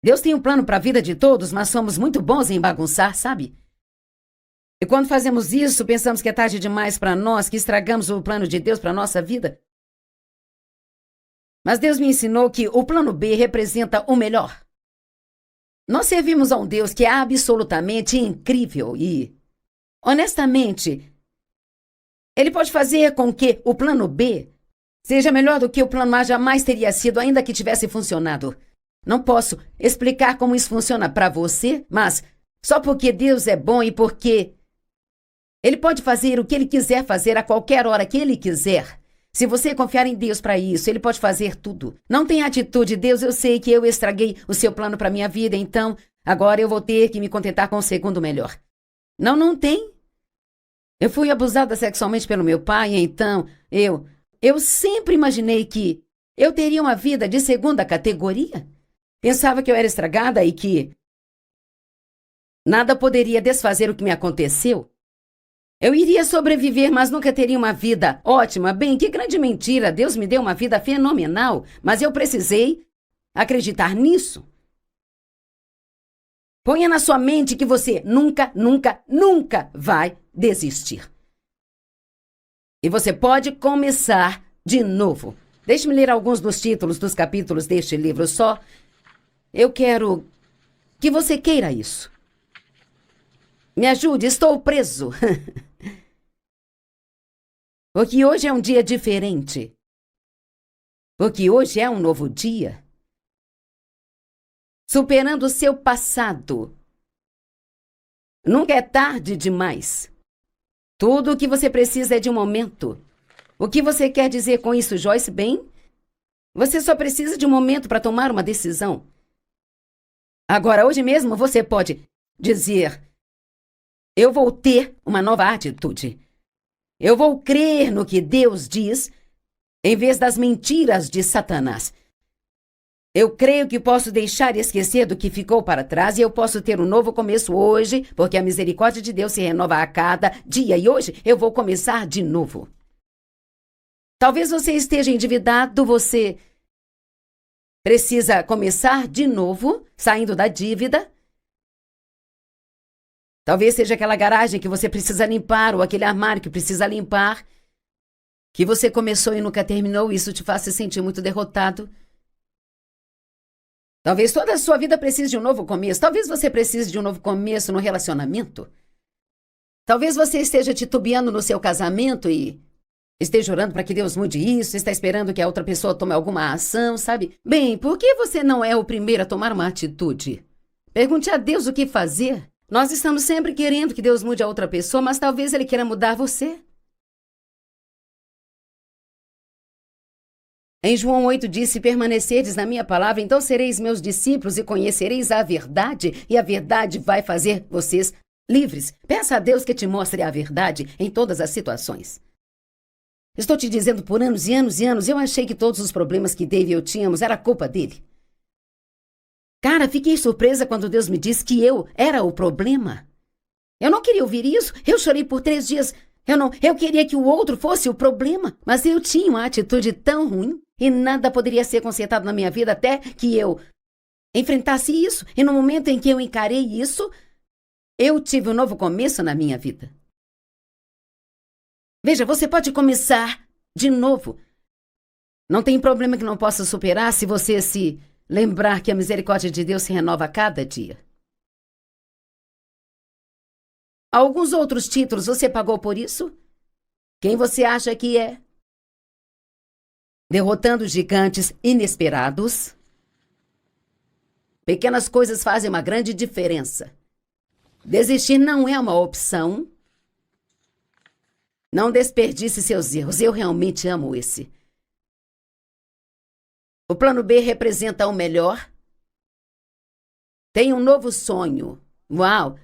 Deus tem um plano para a vida de todos, mas somos muito bons em bagunçar, sabe? E quando fazemos isso, pensamos que é tarde demais para nós, que estragamos o plano de Deus para a nossa vida. Mas Deus me ensinou que o plano B representa o melhor. Nós servimos a um Deus que é absolutamente incrível e, honestamente, Ele pode fazer com que o plano B seja melhor do que o plano A jamais teria sido, ainda que tivesse funcionado. Não posso explicar como isso funciona para você, mas só porque Deus é bom e porque Ele pode fazer o que Ele quiser fazer a qualquer hora que Ele quiser. Se você confiar em Deus para isso, Ele pode fazer tudo. Não tenha atitude. Deus, eu sei que eu estraguei o seu plano para minha vida, então agora eu vou ter que me contentar com o segundo melhor. Não, não tem. Eu fui abusada sexualmente pelo meu pai, então eu sempre imaginei que eu teria uma vida de segunda categoria. Pensava que eu era estragada e que nada poderia desfazer o que me aconteceu. Eu iria sobreviver, mas nunca teria uma vida ótima. Bem, que grande mentira. Deus me deu uma vida fenomenal, mas eu precisei acreditar nisso. Ponha na sua mente que você nunca, nunca, nunca vai desistir. E você pode começar de novo. Deixe-me ler alguns dos títulos dos capítulos deste livro só. Eu quero que você queira isso. Me ajude, estou preso. Porque hoje é um dia diferente. Porque hoje é um novo dia. Superando o seu passado. Nunca é tarde demais. Tudo o que você precisa é de um momento. O que você quer dizer com isso, Joyce? Bem, você só precisa de um momento para tomar uma decisão. Agora, hoje mesmo, você pode dizer: eu vou ter uma nova atitude. Eu vou crer no que Deus diz, em vez das mentiras de Satanás. Eu creio que posso deixar e esquecer do que ficou para trás e eu posso ter um novo começo hoje, porque a misericórdia de Deus se renova a cada dia e hoje eu vou começar de novo. Talvez você esteja endividado, você precisa começar de novo, saindo da dívida. Talvez seja aquela garagem que você precisa limpar ou aquele armário que precisa limpar, que você começou e nunca terminou, isso te faz se sentir muito derrotado. Talvez toda a sua vida precise de um novo começo. Talvez você precise de um novo começo no relacionamento. Talvez você esteja titubeando no seu casamento e esteja orando para que Deus mude isso, está esperando que a outra pessoa tome alguma ação, sabe? Bem, por que você não é o primeiro a tomar uma atitude? Pergunte a Deus o que fazer. Nós estamos sempre querendo que Deus mude a outra pessoa, mas talvez Ele queira mudar você. Em João 8 diz: se permanecerdes na minha palavra, então sereis meus discípulos e conhecereis a verdade, e a verdade vai fazer vocês livres. Peça a Deus que te mostre a verdade em todas as situações. Estou te dizendo por anos e anos e anos, eu achei que todos os problemas que Dave e eu tínhamos era culpa dele. Cara, fiquei surpresa quando Deus me disse que eu era o problema. Eu não queria ouvir isso, eu chorei por 3 dias. Eu queria que o outro fosse o problema, mas eu tinha uma atitude tão ruim e nada poderia ser consertado na minha vida até que eu enfrentasse isso. E no momento em que eu encarei isso, eu tive um novo começo na minha vida. Veja, você pode começar de novo. Não tem problema que não possa superar se você se lembrar que a misericórdia de Deus se renova a cada dia. Alguns outros títulos, você pagou por isso? Quem você acha que é? Derrotando gigantes inesperados. Pequenas coisas fazem uma grande diferença. Desistir não é uma opção. Não desperdice seus erros. Eu realmente amo esse. O plano B representa o melhor. Tem um novo sonho. Uau!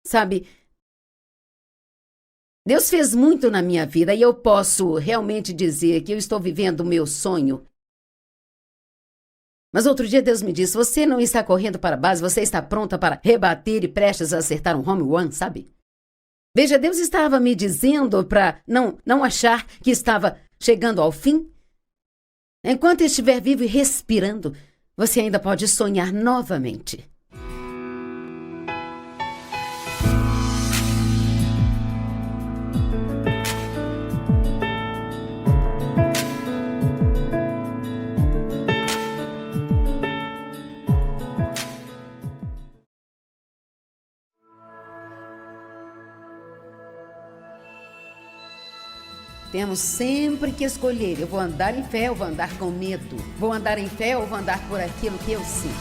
Sabe, Deus fez muito na minha vida e eu posso realmente dizer que eu estou vivendo o meu sonho. Mas outro dia Deus me disse: você não está correndo para a base, você está pronta para rebater e prestes a acertar um home run, sabe? Veja, Deus estava me dizendo para não achar que estava chegando ao fim. Enquanto estiver vivo e respirando, você ainda pode sonhar novamente. Temos sempre que escolher. Eu vou andar em fé ou vou andar com medo? Vou andar em fé ou vou andar por aquilo que eu sinto?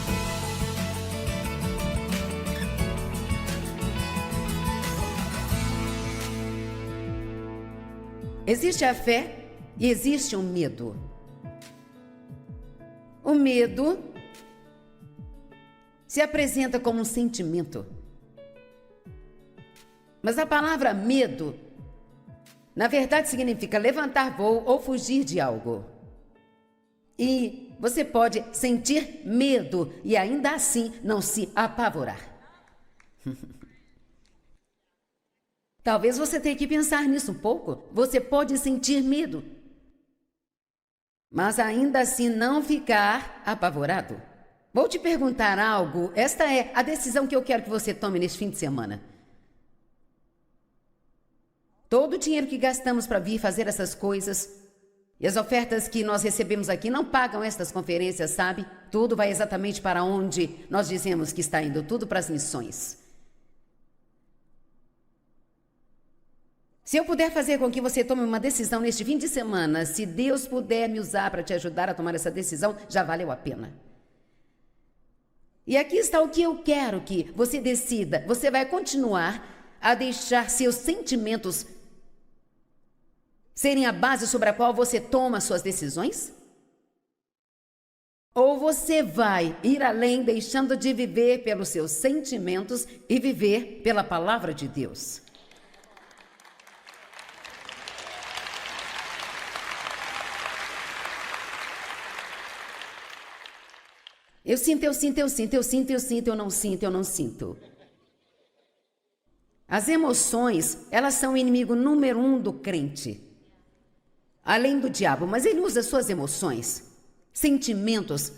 Existe a fé e existe o medo. O medo se apresenta como um sentimento. Mas a palavra medo, na verdade, significa levantar voo ou fugir de algo. E você pode sentir medo e ainda assim não se apavorar. Talvez você tenha que pensar nisso um pouco. Você pode sentir medo, mas ainda assim não ficar apavorado. Vou te perguntar algo. Esta é a decisão que eu quero que você tome neste fim de semana. Todo o dinheiro que gastamos para vir fazer essas coisas e as ofertas que nós recebemos aqui não pagam estas conferências, sabe? Tudo vai exatamente para onde nós dizemos que está indo, tudo para as missões. Se eu puder fazer com que você tome uma decisão neste fim de semana, se Deus puder me usar para te ajudar a tomar essa decisão, já valeu a pena. E aqui está o que eu quero que você decida. Você vai continuar a deixar seus sentimentos serem a base sobre a qual você toma suas decisões? Ou você vai ir além, deixando de viver pelos seus sentimentos e viver pela palavra de Deus? Eu sinto, eu sinto, eu sinto, eu sinto, eu sinto, eu não sinto, eu não sinto. As emoções, elas são o inimigo número 1 do crente. Além do diabo, mas ele usa suas emoções, sentimentos,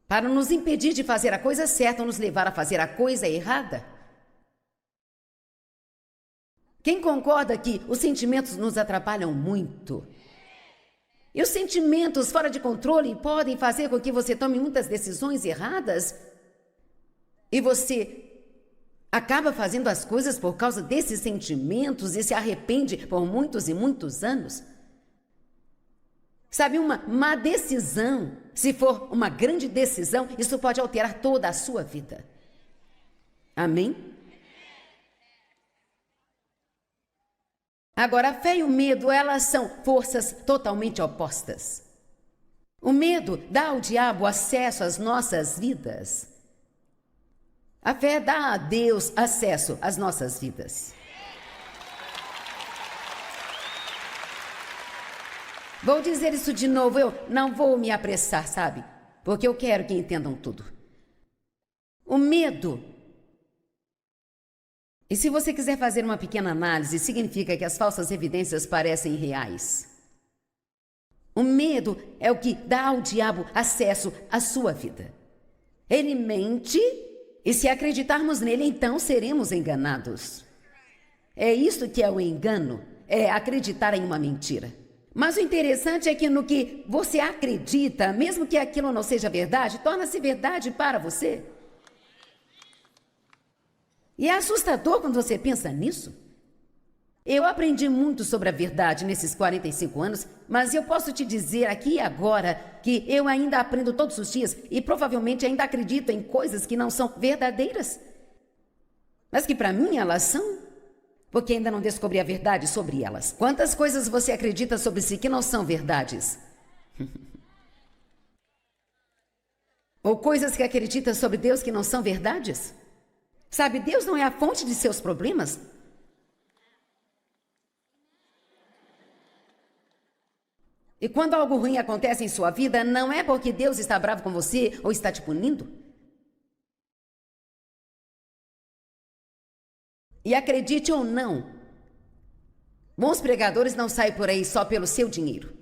para nos impedir de fazer a coisa certa ou nos levar a fazer a coisa errada. Quem concorda que os sentimentos nos atrapalham muito? E os sentimentos fora de controle podem fazer com que você tome muitas decisões erradas e você acaba fazendo as coisas por causa desses sentimentos e se arrepende por muitos e muitos anos. Sabe, uma má decisão, se for uma grande decisão, isso pode alterar toda a sua vida. Amém? Agora, a fé e o medo, elas são forças totalmente opostas. O medo dá ao diabo acesso às nossas vidas. A fé dá a Deus acesso às nossas vidas. Vou dizer isso de novo, eu não vou me apressar, sabe? Porque eu quero que entendam tudo. O medo. E se você quiser fazer uma pequena análise, significa que as falsas evidências parecem reais. O medo é o que dá ao diabo acesso à sua vida. Ele mente e se acreditarmos nele, então seremos enganados. É isso que é o engano, é acreditar em uma mentira. Mas o interessante é que no que você acredita, mesmo que aquilo não seja verdade, torna-se verdade para você. E é assustador quando você pensa nisso. Eu aprendi muito sobre a verdade nesses 45 anos, mas eu posso te dizer aqui e agora que eu ainda aprendo todos os dias e provavelmente ainda acredito em coisas que não são verdadeiras. Mas que para mim elas são, porque ainda não descobri a verdade sobre elas. Quantas coisas você acredita sobre si que não são verdades? Ou coisas que acredita sobre Deus que não são verdades? Sabe, Deus não é a fonte de seus problemas. E quando algo ruim acontece em sua vida, não é porque Deus está bravo com você ou está te punindo. E acredite ou não, bons pregadores não saem por aí só pelo seu dinheiro.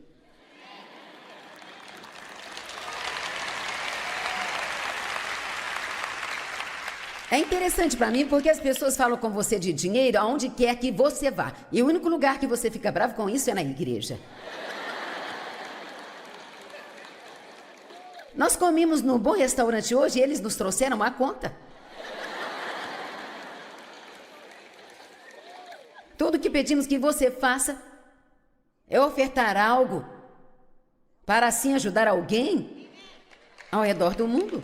É interessante para mim porque as pessoas falam com você de dinheiro aonde quer que você vá. E o único lugar que você fica bravo com isso é na igreja. Nós comemos num bom restaurante hoje e eles nos trouxeram a conta. Tudo que pedimos que você faça é ofertar algo para assim ajudar alguém ao redor do mundo.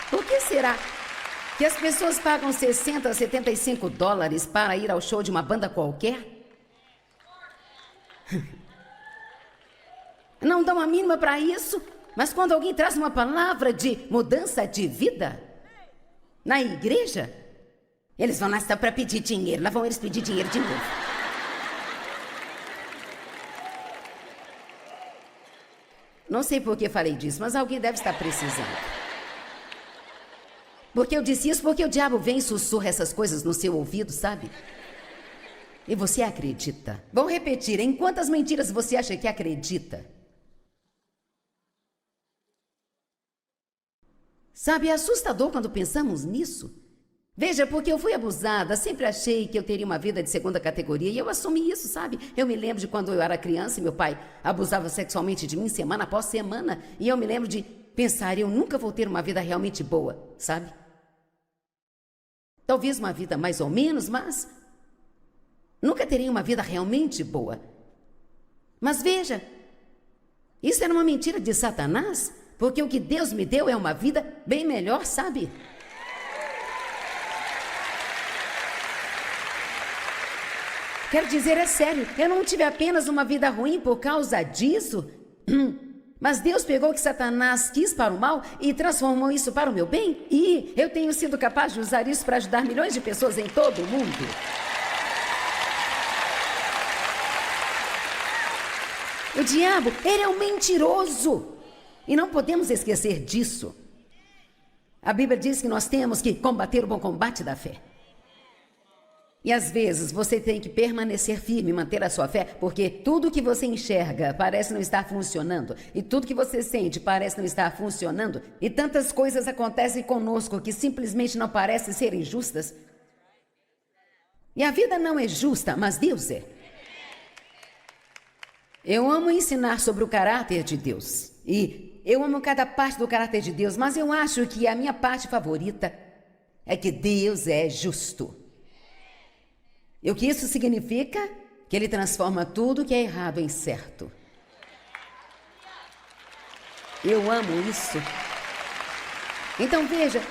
Por que será que as pessoas pagam 60 a 75 dólares para ir ao show de uma banda qualquer? Não dão a mínima para isso, mas quando alguém traz uma palavra de mudança de vida na igreja, eles vão lá só para pedir dinheiro, lá vão eles pedir dinheiro de novo. Não sei por que falei disso, mas alguém deve estar precisando. Porque eu disse isso porque o diabo vem e sussurra essas coisas no seu ouvido, sabe? E você acredita. Vou repetir, em quantas mentiras você acha que acredita? Sabe, é assustador quando pensamos nisso. Veja, porque eu fui abusada, sempre achei que eu teria uma vida de segunda categoria e eu assumi isso, sabe? Eu me lembro de quando eu era criança e meu pai abusava sexualmente de mim semana após semana e eu me lembro de pensar, eu nunca vou ter uma vida realmente boa, sabe? Talvez uma vida mais ou menos, mas nunca terei uma vida realmente boa. Mas veja, isso era uma mentira de Satanás, porque o que Deus me deu é uma vida bem melhor, sabe? Quero dizer, é sério, eu não tive apenas uma vida ruim por causa disso, mas Deus pegou o que Satanás quis para o mal e transformou isso para o meu bem, e eu tenho sido capaz de usar isso para ajudar milhões de pessoas em todo o mundo. O diabo, ele é um mentiroso, e não podemos esquecer disso. A Bíblia diz que nós temos que combater o bom combate da fé. E às vezes você tem que permanecer firme, manter a sua fé, porque tudo que você enxerga parece não estar funcionando, e tudo que você sente parece não estar funcionando, e tantas coisas acontecem conosco que simplesmente não parecem serem justas. E a vida não é justa, mas Deus é. Eu amo ensinar sobre o caráter de Deus, e eu amo cada parte do caráter de Deus, mas eu acho que a minha parte favorita é que Deus é justo. E o que isso significa? Que Ele transforma tudo que é errado em certo. Eu amo isso. Então veja,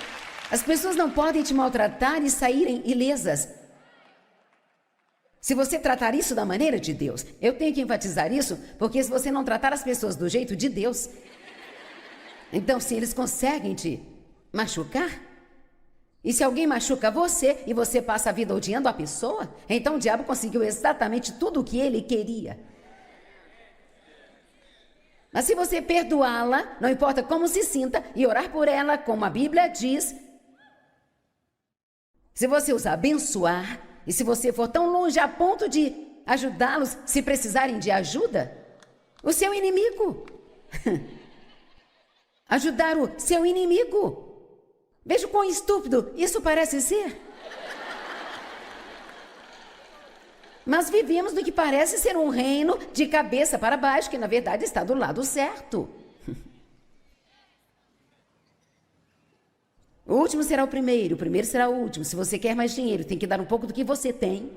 as pessoas não podem te maltratar e saírem ilesas. Se você tratar isso da maneira de Deus, eu tenho que enfatizar isso, porque se você não tratar as pessoas do jeito de Deus, então se eles conseguem te machucar, e se alguém machuca você e você passa a vida odiando a pessoa, então o diabo conseguiu exatamente tudo o que ele queria. Mas se você perdoá-la, não importa como se sinta, e orar por ela, como a Bíblia diz, se você os abençoar, e se você for tão longe a ponto de ajudá-los se precisarem de ajuda, o seu inimigo, ajudar o seu inimigo. Veja o quão estúpido isso parece ser. Mas vivemos no que parece ser um reino de cabeça para baixo, que na verdade está do lado certo. O último será o primeiro será o último. Se você quer mais dinheiro, tem que dar um pouco do que você tem.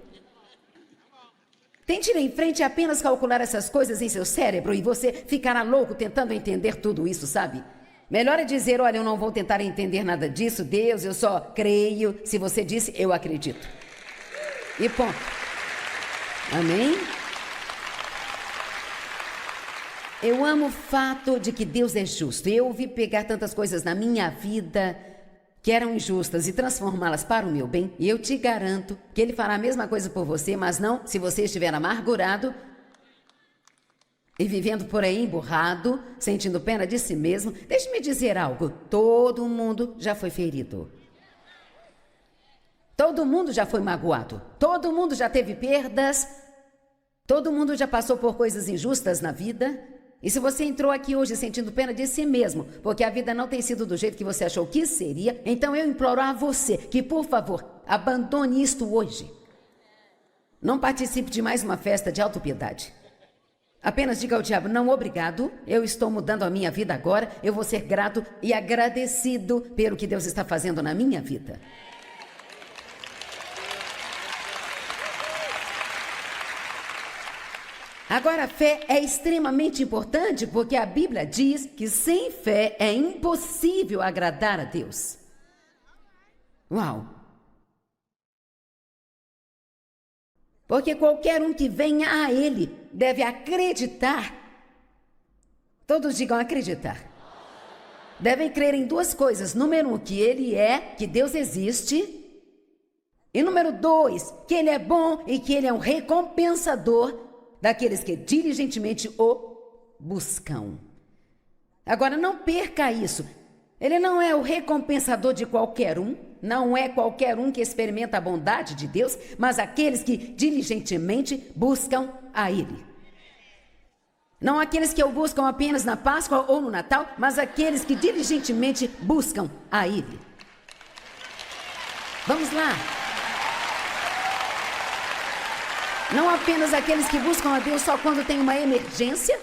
Tente ir em frente e apenas calcular essas coisas em seu cérebro e você ficará louco tentando entender tudo isso, sabe? Melhor é dizer, olha, eu não vou tentar entender nada disso, Deus, eu só creio. Se você disse, eu acredito. E ponto. Amém? Eu amo o fato de que Deus é justo. Eu ouvi pegar tantas coisas na minha vida que eram injustas e transformá-las para o meu bem. E eu te garanto que Ele fará a mesma coisa por você, mas não se você estiver amargurado e vivendo por aí emburrado, sentindo pena de si mesmo. Deixe-me dizer algo, todo mundo já foi ferido. Todo mundo já foi magoado. Todo mundo já teve perdas. Todo mundo já passou por coisas injustas na vida. E se você entrou aqui hoje sentindo pena de si mesmo, porque a vida não tem sido do jeito que você achou que seria, então eu imploro a você que, por favor, abandone isto hoje. Não participe de mais uma festa de autopiedade. Apenas diga ao diabo, não, obrigado, eu estou mudando a minha vida agora, eu vou ser grato e agradecido pelo que Deus está fazendo na minha vida. Agora, a fé é extremamente importante porque a Bíblia diz que sem fé é impossível agradar a Deus. Uau! Porque qualquer um que venha a Ele deve acreditar. Todos digam acreditar. Devem crer em duas coisas. Número 1, que Ele é, que Deus existe. E número 2, que Ele é bom e que Ele é um recompensador daqueles que diligentemente o buscam. Agora, não perca isso. Ele não é o recompensador de qualquer um, não é qualquer um que experimenta a bondade de Deus, mas aqueles que diligentemente buscam a Ele. Não aqueles que o buscam apenas na Páscoa ou no Natal, mas aqueles que diligentemente buscam a Ele. Vamos lá. Não apenas aqueles que buscam a Deus só quando tem uma emergência.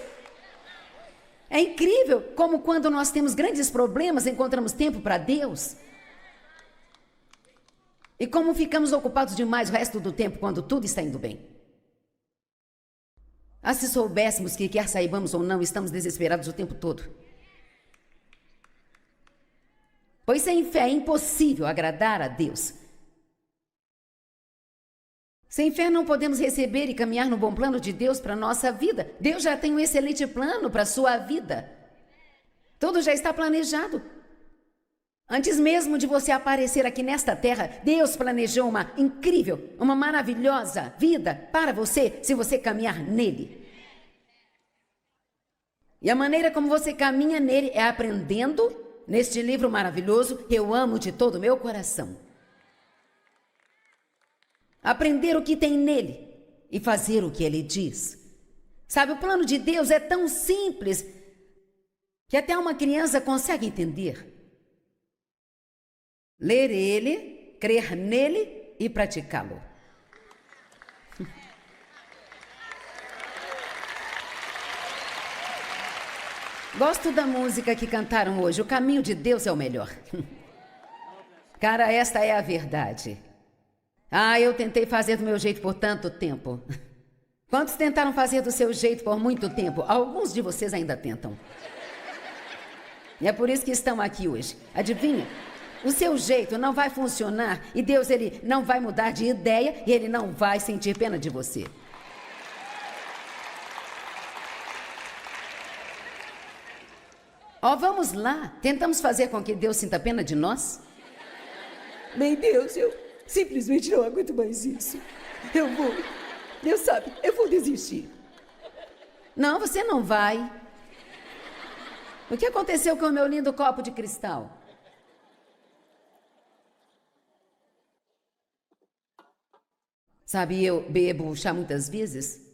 É incrível como quando nós temos grandes problemas encontramos tempo para Deus. E como ficamos ocupados demais o resto do tempo quando tudo está indo bem. Ah, se soubéssemos que quer saibamos ou não, estamos desesperados o tempo todo. Pois sem fé é impossível agradar a Deus. Sem fé não podemos receber e caminhar no bom plano de Deus para a nossa vida. Deus já tem um excelente plano para a sua vida. Tudo já está planejado. Antes mesmo de você aparecer aqui nesta terra, Deus planejou uma incrível, uma maravilhosa vida para você, se você caminhar nele. E a maneira como você caminha nele é aprendendo neste livro maravilhoso, Eu Amo de Todo o Meu Coração. Aprender o que tem nele e fazer o que ele diz. Sabe, o plano de Deus é tão simples que até uma criança consegue entender. Ler ele, crer nele e praticá-lo. Gosto da música que cantaram hoje. O caminho de Deus é o melhor. Cara, esta é a verdade. Ah, eu tentei fazer do meu jeito por tanto tempo. Quantos tentaram fazer do seu jeito por muito tempo? Alguns de vocês ainda tentam. E é por isso que estão aqui hoje. Adivinha? O seu jeito não vai funcionar e Deus, ele não vai mudar de ideia e ele não vai sentir pena de você. Ó, vamos lá. Tentamos fazer com que Deus sinta pena de nós? Bem, Deus, eu simplesmente não aguento mais isso. Deus sabe, eu vou desistir. Não, você não vai. O que aconteceu com o meu lindo copo de cristal? Sabe, eu bebo chá muitas vezes.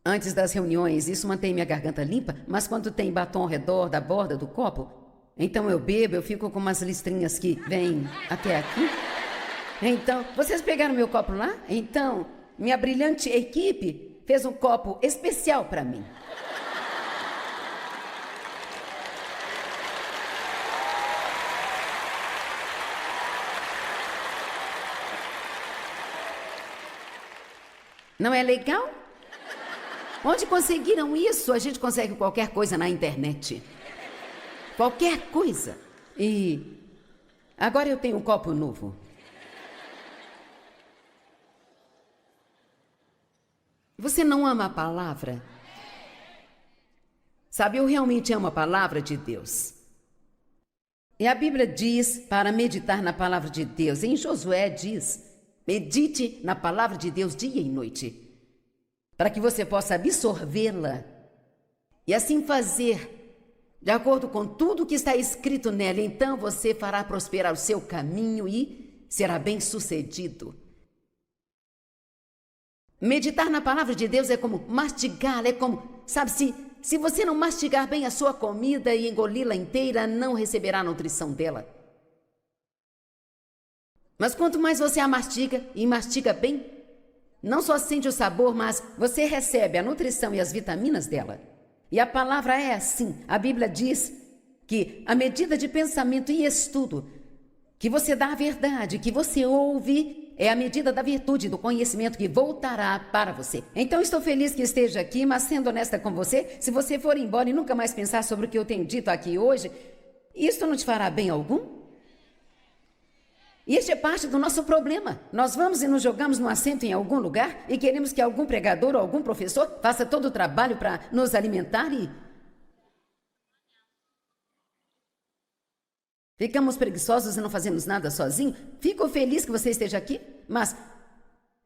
Antes das reuniões, isso mantém minha garganta limpa, mas quando tem batom ao redor da borda do copo, então eu bebo, eu fico com umas listrinhas que vêm até aqui. Então, vocês pegaram meu copo lá? Então, minha brilhante equipe fez um copo especial para mim. Não é legal? Onde conseguiram isso? A gente consegue qualquer coisa na internet. Qualquer coisa. E agora eu tenho um copo novo. Você não ama a palavra? Sabe, eu realmente amo a palavra de Deus. E a Bíblia diz para meditar na palavra de Deus. Em Josué diz, medite na palavra de Deus dia e noite, para que você possa absorvê-la e assim fazer de acordo com tudo que está escrito nela. Então você fará prosperar o seu caminho e será bem-sucedido. Meditar na palavra de Deus é como mastigá-la, é como, sabe, se você não mastigar bem a sua comida e engoli-la inteira, não receberá a nutrição dela. Mas quanto mais você a mastiga e mastiga bem, não só sente o sabor, mas você recebe a nutrição e as vitaminas dela. E a palavra é assim. A Bíblia diz que a medida de pensamento e estudo que você dá à verdade, que você ouve, é a medida da virtude, do conhecimento que voltará para você. Então estou feliz que esteja aqui, mas sendo honesta com você, se você for embora e nunca mais pensar sobre o que eu tenho dito aqui hoje, isso não te fará bem algum? E este é parte do nosso problema. Nós vamos e nos jogamos num assento em algum lugar e queremos que algum pregador ou algum professor faça todo o trabalho para nos alimentar e ficamos preguiçosos e não fazemos nada sozinho. Fico feliz que você esteja aqui, mas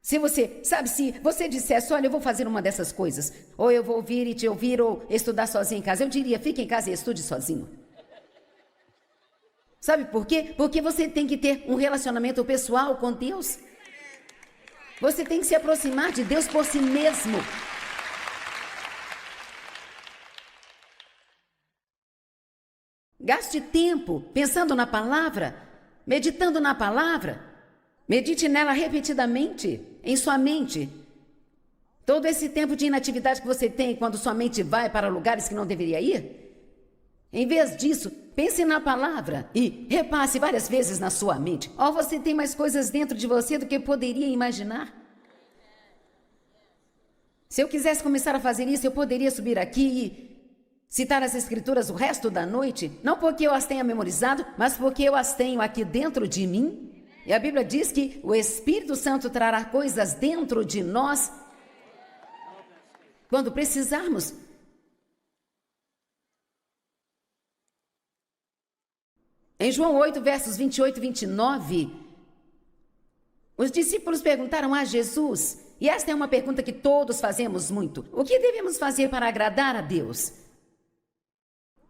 se você, sabe, se você dissesse, olha, eu vou fazer uma dessas coisas, ou eu vou ouvir e te ouvir, ou estudar sozinho em casa, eu diria, fique em casa e estude sozinho. Sabe por quê? Porque você tem que ter um relacionamento pessoal com Deus. Você tem que se aproximar de Deus por si mesmo. Gaste tempo pensando na palavra, meditando na palavra. Medite nela repetidamente, em sua mente. Todo esse tempo de inatividade que você tem quando sua mente vai para lugares que não deveria ir, em vez disso, pense na palavra e repasse várias vezes na sua mente. Oh, você tem mais coisas dentro de você do que poderia imaginar. Se eu quisesse começar a fazer isso, eu poderia subir aqui e citar as escrituras o resto da noite, não porque eu as tenha memorizado, mas porque eu as tenho aqui dentro de mim. E a Bíblia diz que o Espírito Santo trará coisas dentro de nós quando precisarmos. Em João 8, versos 28 e 29, os discípulos perguntaram a Jesus, e esta é uma pergunta que todos fazemos muito: o que devemos fazer para agradar a Deus?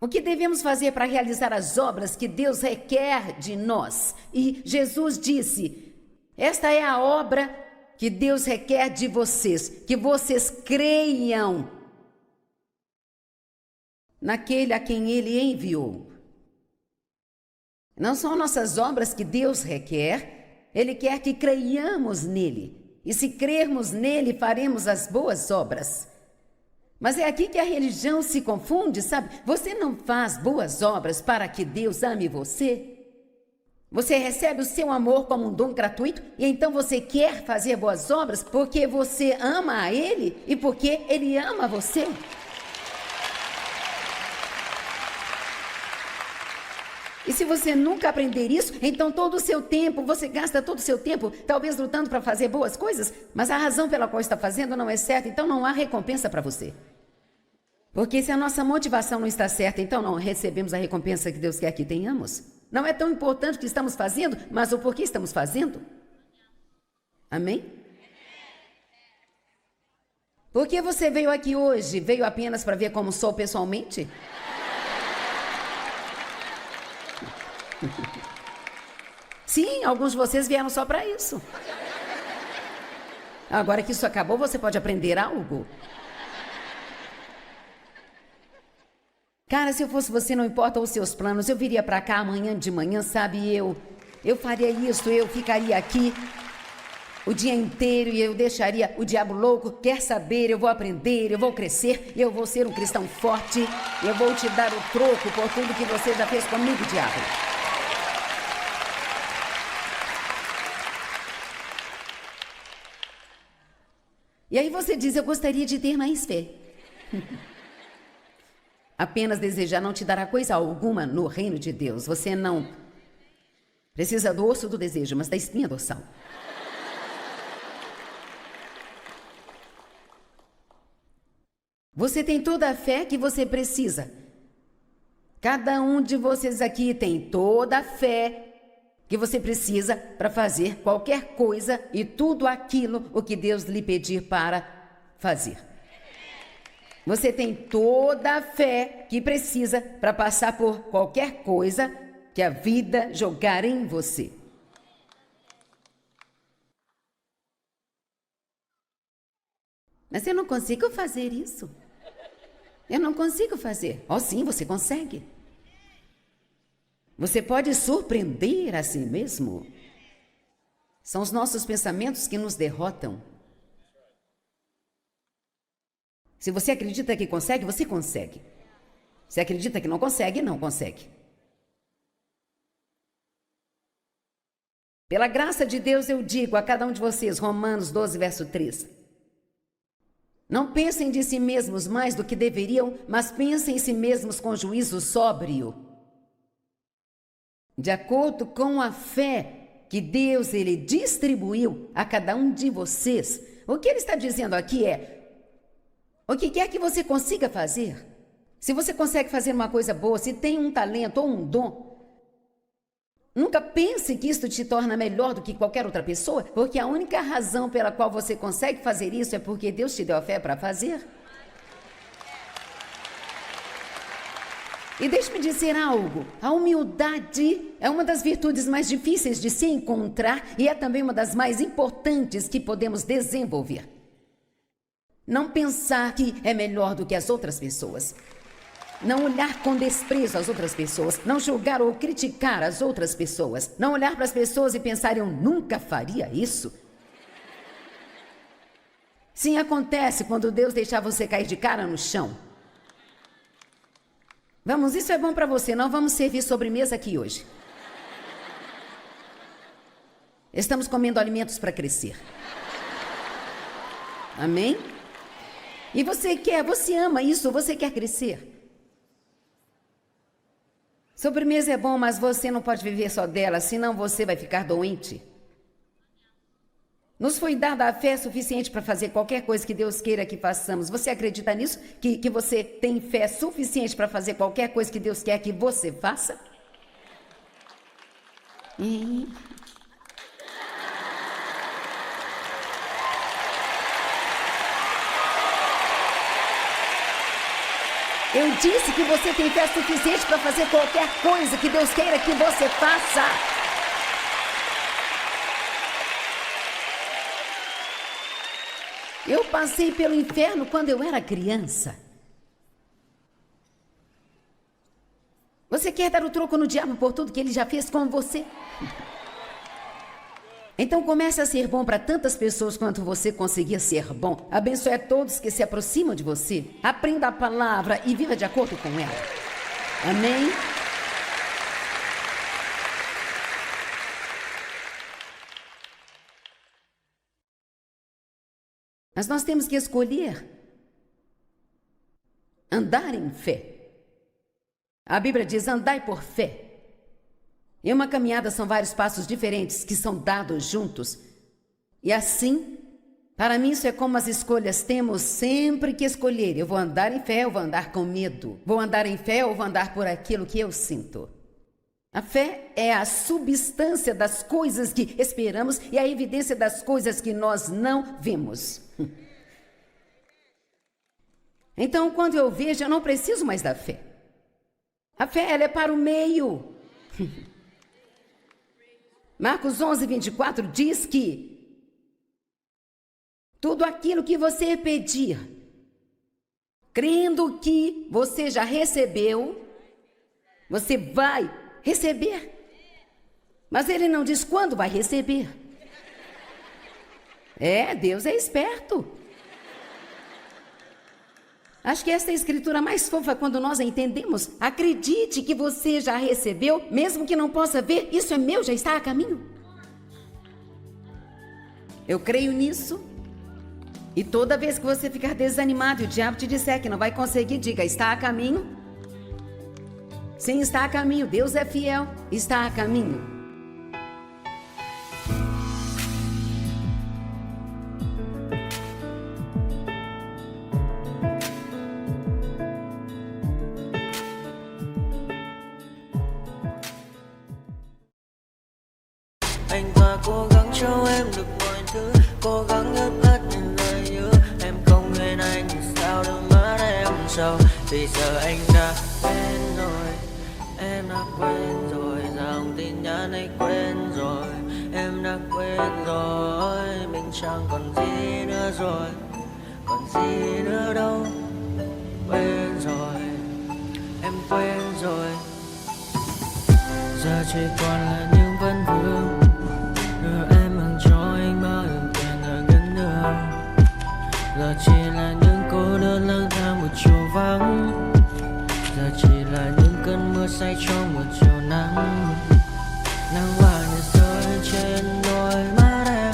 O que devemos fazer para realizar as obras que Deus requer de nós? E Jesus disse: esta é a obra que Deus requer de vocês, que vocês creiam naquele a quem Ele enviou. Não são nossas obras que Deus requer, Ele quer que creiamos nele. E se crermos nele, faremos as boas obras. Mas é aqui que a religião se confunde, sabe? Você não faz boas obras para que Deus ame você. Você recebe o seu amor como um dom gratuito e então você quer fazer boas obras porque você ama a Ele e porque Ele ama você. E se você nunca aprender isso, então todo o seu tempo, você gasta todo o seu tempo, talvez lutando para fazer boas coisas, mas a razão pela qual está fazendo não é certa, então não há recompensa para você. Porque se a nossa motivação não está certa, então não recebemos a recompensa que Deus quer que tenhamos. Não é tão importante o que estamos fazendo, mas o porquê estamos fazendo. Amém? Por que você veio aqui hoje? Veio apenas para ver como sou pessoalmente? Sim, alguns de vocês vieram só para isso. Agora que isso acabou, você pode aprender algo. Cara, se eu fosse você, não importa os seus planos, eu viria para cá amanhã de manhã, sabe? Eu faria isso, eu ficaria aqui o dia inteiro e eu deixaria o diabo louco. Quer saber? Eu vou aprender, eu vou crescer, eu vou ser um cristão forte, eu vou te dar o troco por tudo que você já fez comigo, diabo. E aí você diz: eu gostaria de ter mais fé. Apenas desejar não te dará coisa alguma no reino de Deus. Você não precisa do osso do desejo, mas da espinha dorsal. Você tem toda a fé que você precisa. Cada um de vocês aqui tem toda a fé que você precisa para fazer qualquer coisa e tudo aquilo o que Deus lhe pedir para fazer. Você tem toda a fé que precisa para passar por qualquer coisa que a vida jogar em você. Mas eu não consigo fazer isso. Eu não consigo fazer. Oh, sim, você consegue. Você pode surpreender a si mesmo. São os nossos pensamentos que nos derrotam. Se você acredita que consegue, você consegue. Se acredita que não consegue, não consegue. Pela graça de Deus eu digo a cada um de vocês, Romanos 12, verso 3. Não pensem de si mesmos mais do que deveriam, mas pensem em si mesmos com juízo sóbrio. De acordo com a fé que Deus ele distribuiu a cada um de vocês. O que ele está dizendo aqui é: o que quer que você consiga fazer, se você consegue fazer uma coisa boa, se tem um talento ou um dom, nunca pense que isto te torna melhor do que qualquer outra pessoa, porque a única razão pela qual você consegue fazer isso é porque Deus te deu a fé para fazer. E deixe-me dizer algo, a humildade é uma das virtudes mais difíceis de se encontrar e é também uma das mais importantes que podemos desenvolver. Não pensar que é melhor do que as outras pessoas. Não olhar com desprezo às outras pessoas, não julgar ou criticar as outras pessoas, não olhar para as pessoas e pensar, eu nunca faria isso. Sim, acontece quando Deus deixar você cair de cara no chão. Vamos, isso é bom para você, não vamos servir sobremesa aqui hoje. Estamos comendo alimentos para crescer. Amém? E você ama isso, você quer crescer. Sobremesa é bom, mas você não pode viver só dela, senão você vai ficar doente. Nos foi dada a fé suficiente para fazer qualquer coisa que Deus queira que façamos. Você acredita nisso? Que você tem fé suficiente para fazer qualquer coisa que Deus quer que você faça? Eu disse que você tem fé suficiente para fazer qualquer coisa que Deus queira que você faça. Eu passei pelo inferno quando eu era criança. Você quer dar o troco no diabo por tudo que ele já fez com você? Então comece a ser bom para tantas pessoas quanto você conseguir ser bom. Abençoe a todos que se aproximam de você. Aprenda a palavra e viva de acordo com ela. Amém? Mas nós temos que escolher andar em fé. A Bíblia diz, andai por fé. Em uma caminhada são vários passos diferentes que são dados juntos. E assim, para mim isso é como as escolhas. Temos sempre que escolher. Eu vou andar em fé ou vou andar com medo? Vou andar em fé ou vou andar por aquilo que eu sinto? A fé é a substância das coisas que esperamos e a evidência das coisas que nós não vemos. Então, quando eu vejo, eu não preciso mais da fé. A fé, ela é para o meio. Marcos 11, 24 diz que tudo aquilo que você pedir, crendo que você já recebeu, você vai receber. Mas ele não diz quando vai receber. Deus é esperto. Acho que essa é a escritura mais fofa quando nós entendemos. Acredite que você já recebeu, mesmo que não possa ver, isso é meu, já está a caminho. Eu creio nisso. E toda vez que você ficar desanimado e o diabo te disser que não vai conseguir, diga, está a caminho. Sim, está a caminho. Deus é fiel, está a caminho. Anh ta cố gắng cho em được mọi thứ, cố gắng ướp hết những lời nhớ. Em không quên anh thì sao đôi mắt em sầu. Vì giờ anh đã quên rồi, em đã quên rồi. Dòng tin nhắn anh quên rồi, em đã quên rồi. Mình chẳng còn gì nữa rồi, còn gì nữa đâu. Quên rồi, em quên rồi. Giờ chỉ còn là những vấn vương. Em mang cho anh bao nhiêu tiền ở gần đường. Giờ chỉ là những cô đơn lang thang một chiều vắng. Giờ chỉ là những cơn mưa say trong một chiều nắng. Nắng vàng nhẹ rơi trên đôi mắt em.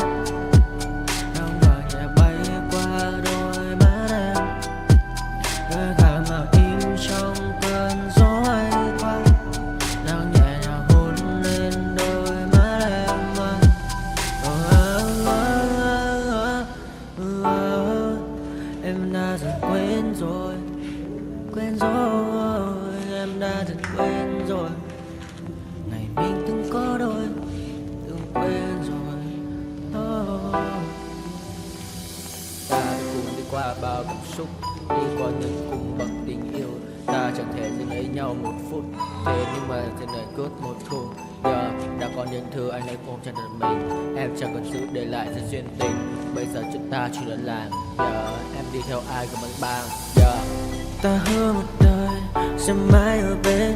Nắng vàng nhẹ bay qua đôi mắt em. Đôi gà mà im trong cơn gió hay qua. Nắng nhẹ nhàng hôn lên đôi mắt em. Em đã dần quên rồi, quên rồi. Em đã dần quên rồi. Ngày mình từng có đôi, từng quên rồi. Ta đã cùng đi qua bao cảm xúc, đi qua những cung bậc tình yêu. Ta chẳng thể dừng lấy nhau một phút, thế nhưng mà trên đời cướp một thu. Đã có những thứ anh ấy ôm trong đời mình. Em chẳng còn giữ để lại sự duyên tình. Bây giờ chúng ta chỉ là làng. Em đi theo ai của bằng bang. Ta hứa một đời sẽ mãi ở bên.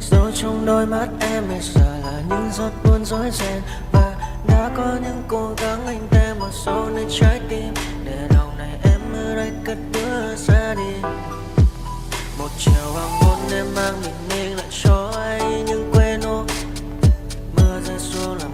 Sâu trong đôi mắt em bây giờ là những giọt buồn rối ren, và đã có những cố gắng anh đem vào sâu nơi trái tim, để lòng này em ở đây cất bước ra đi. Một chiều hoàng hôn em mang bình minh lại cho anh những quên ô, mưa rơi xuống làm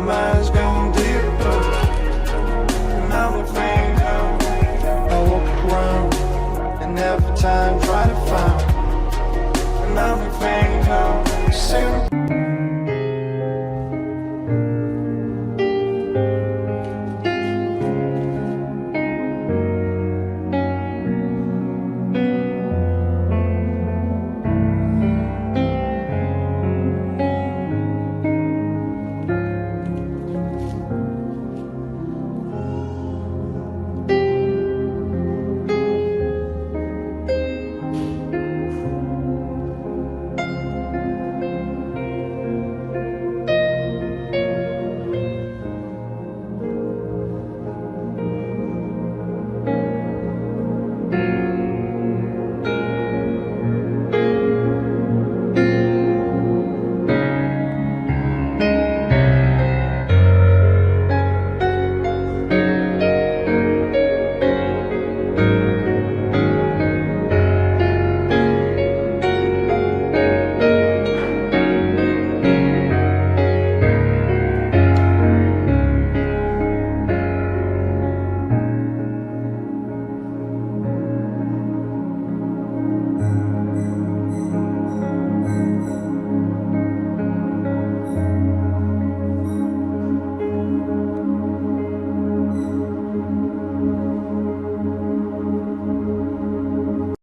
my mind's gone deeper. And I'm afraid I walk around and every time try to find. And I'm afraid of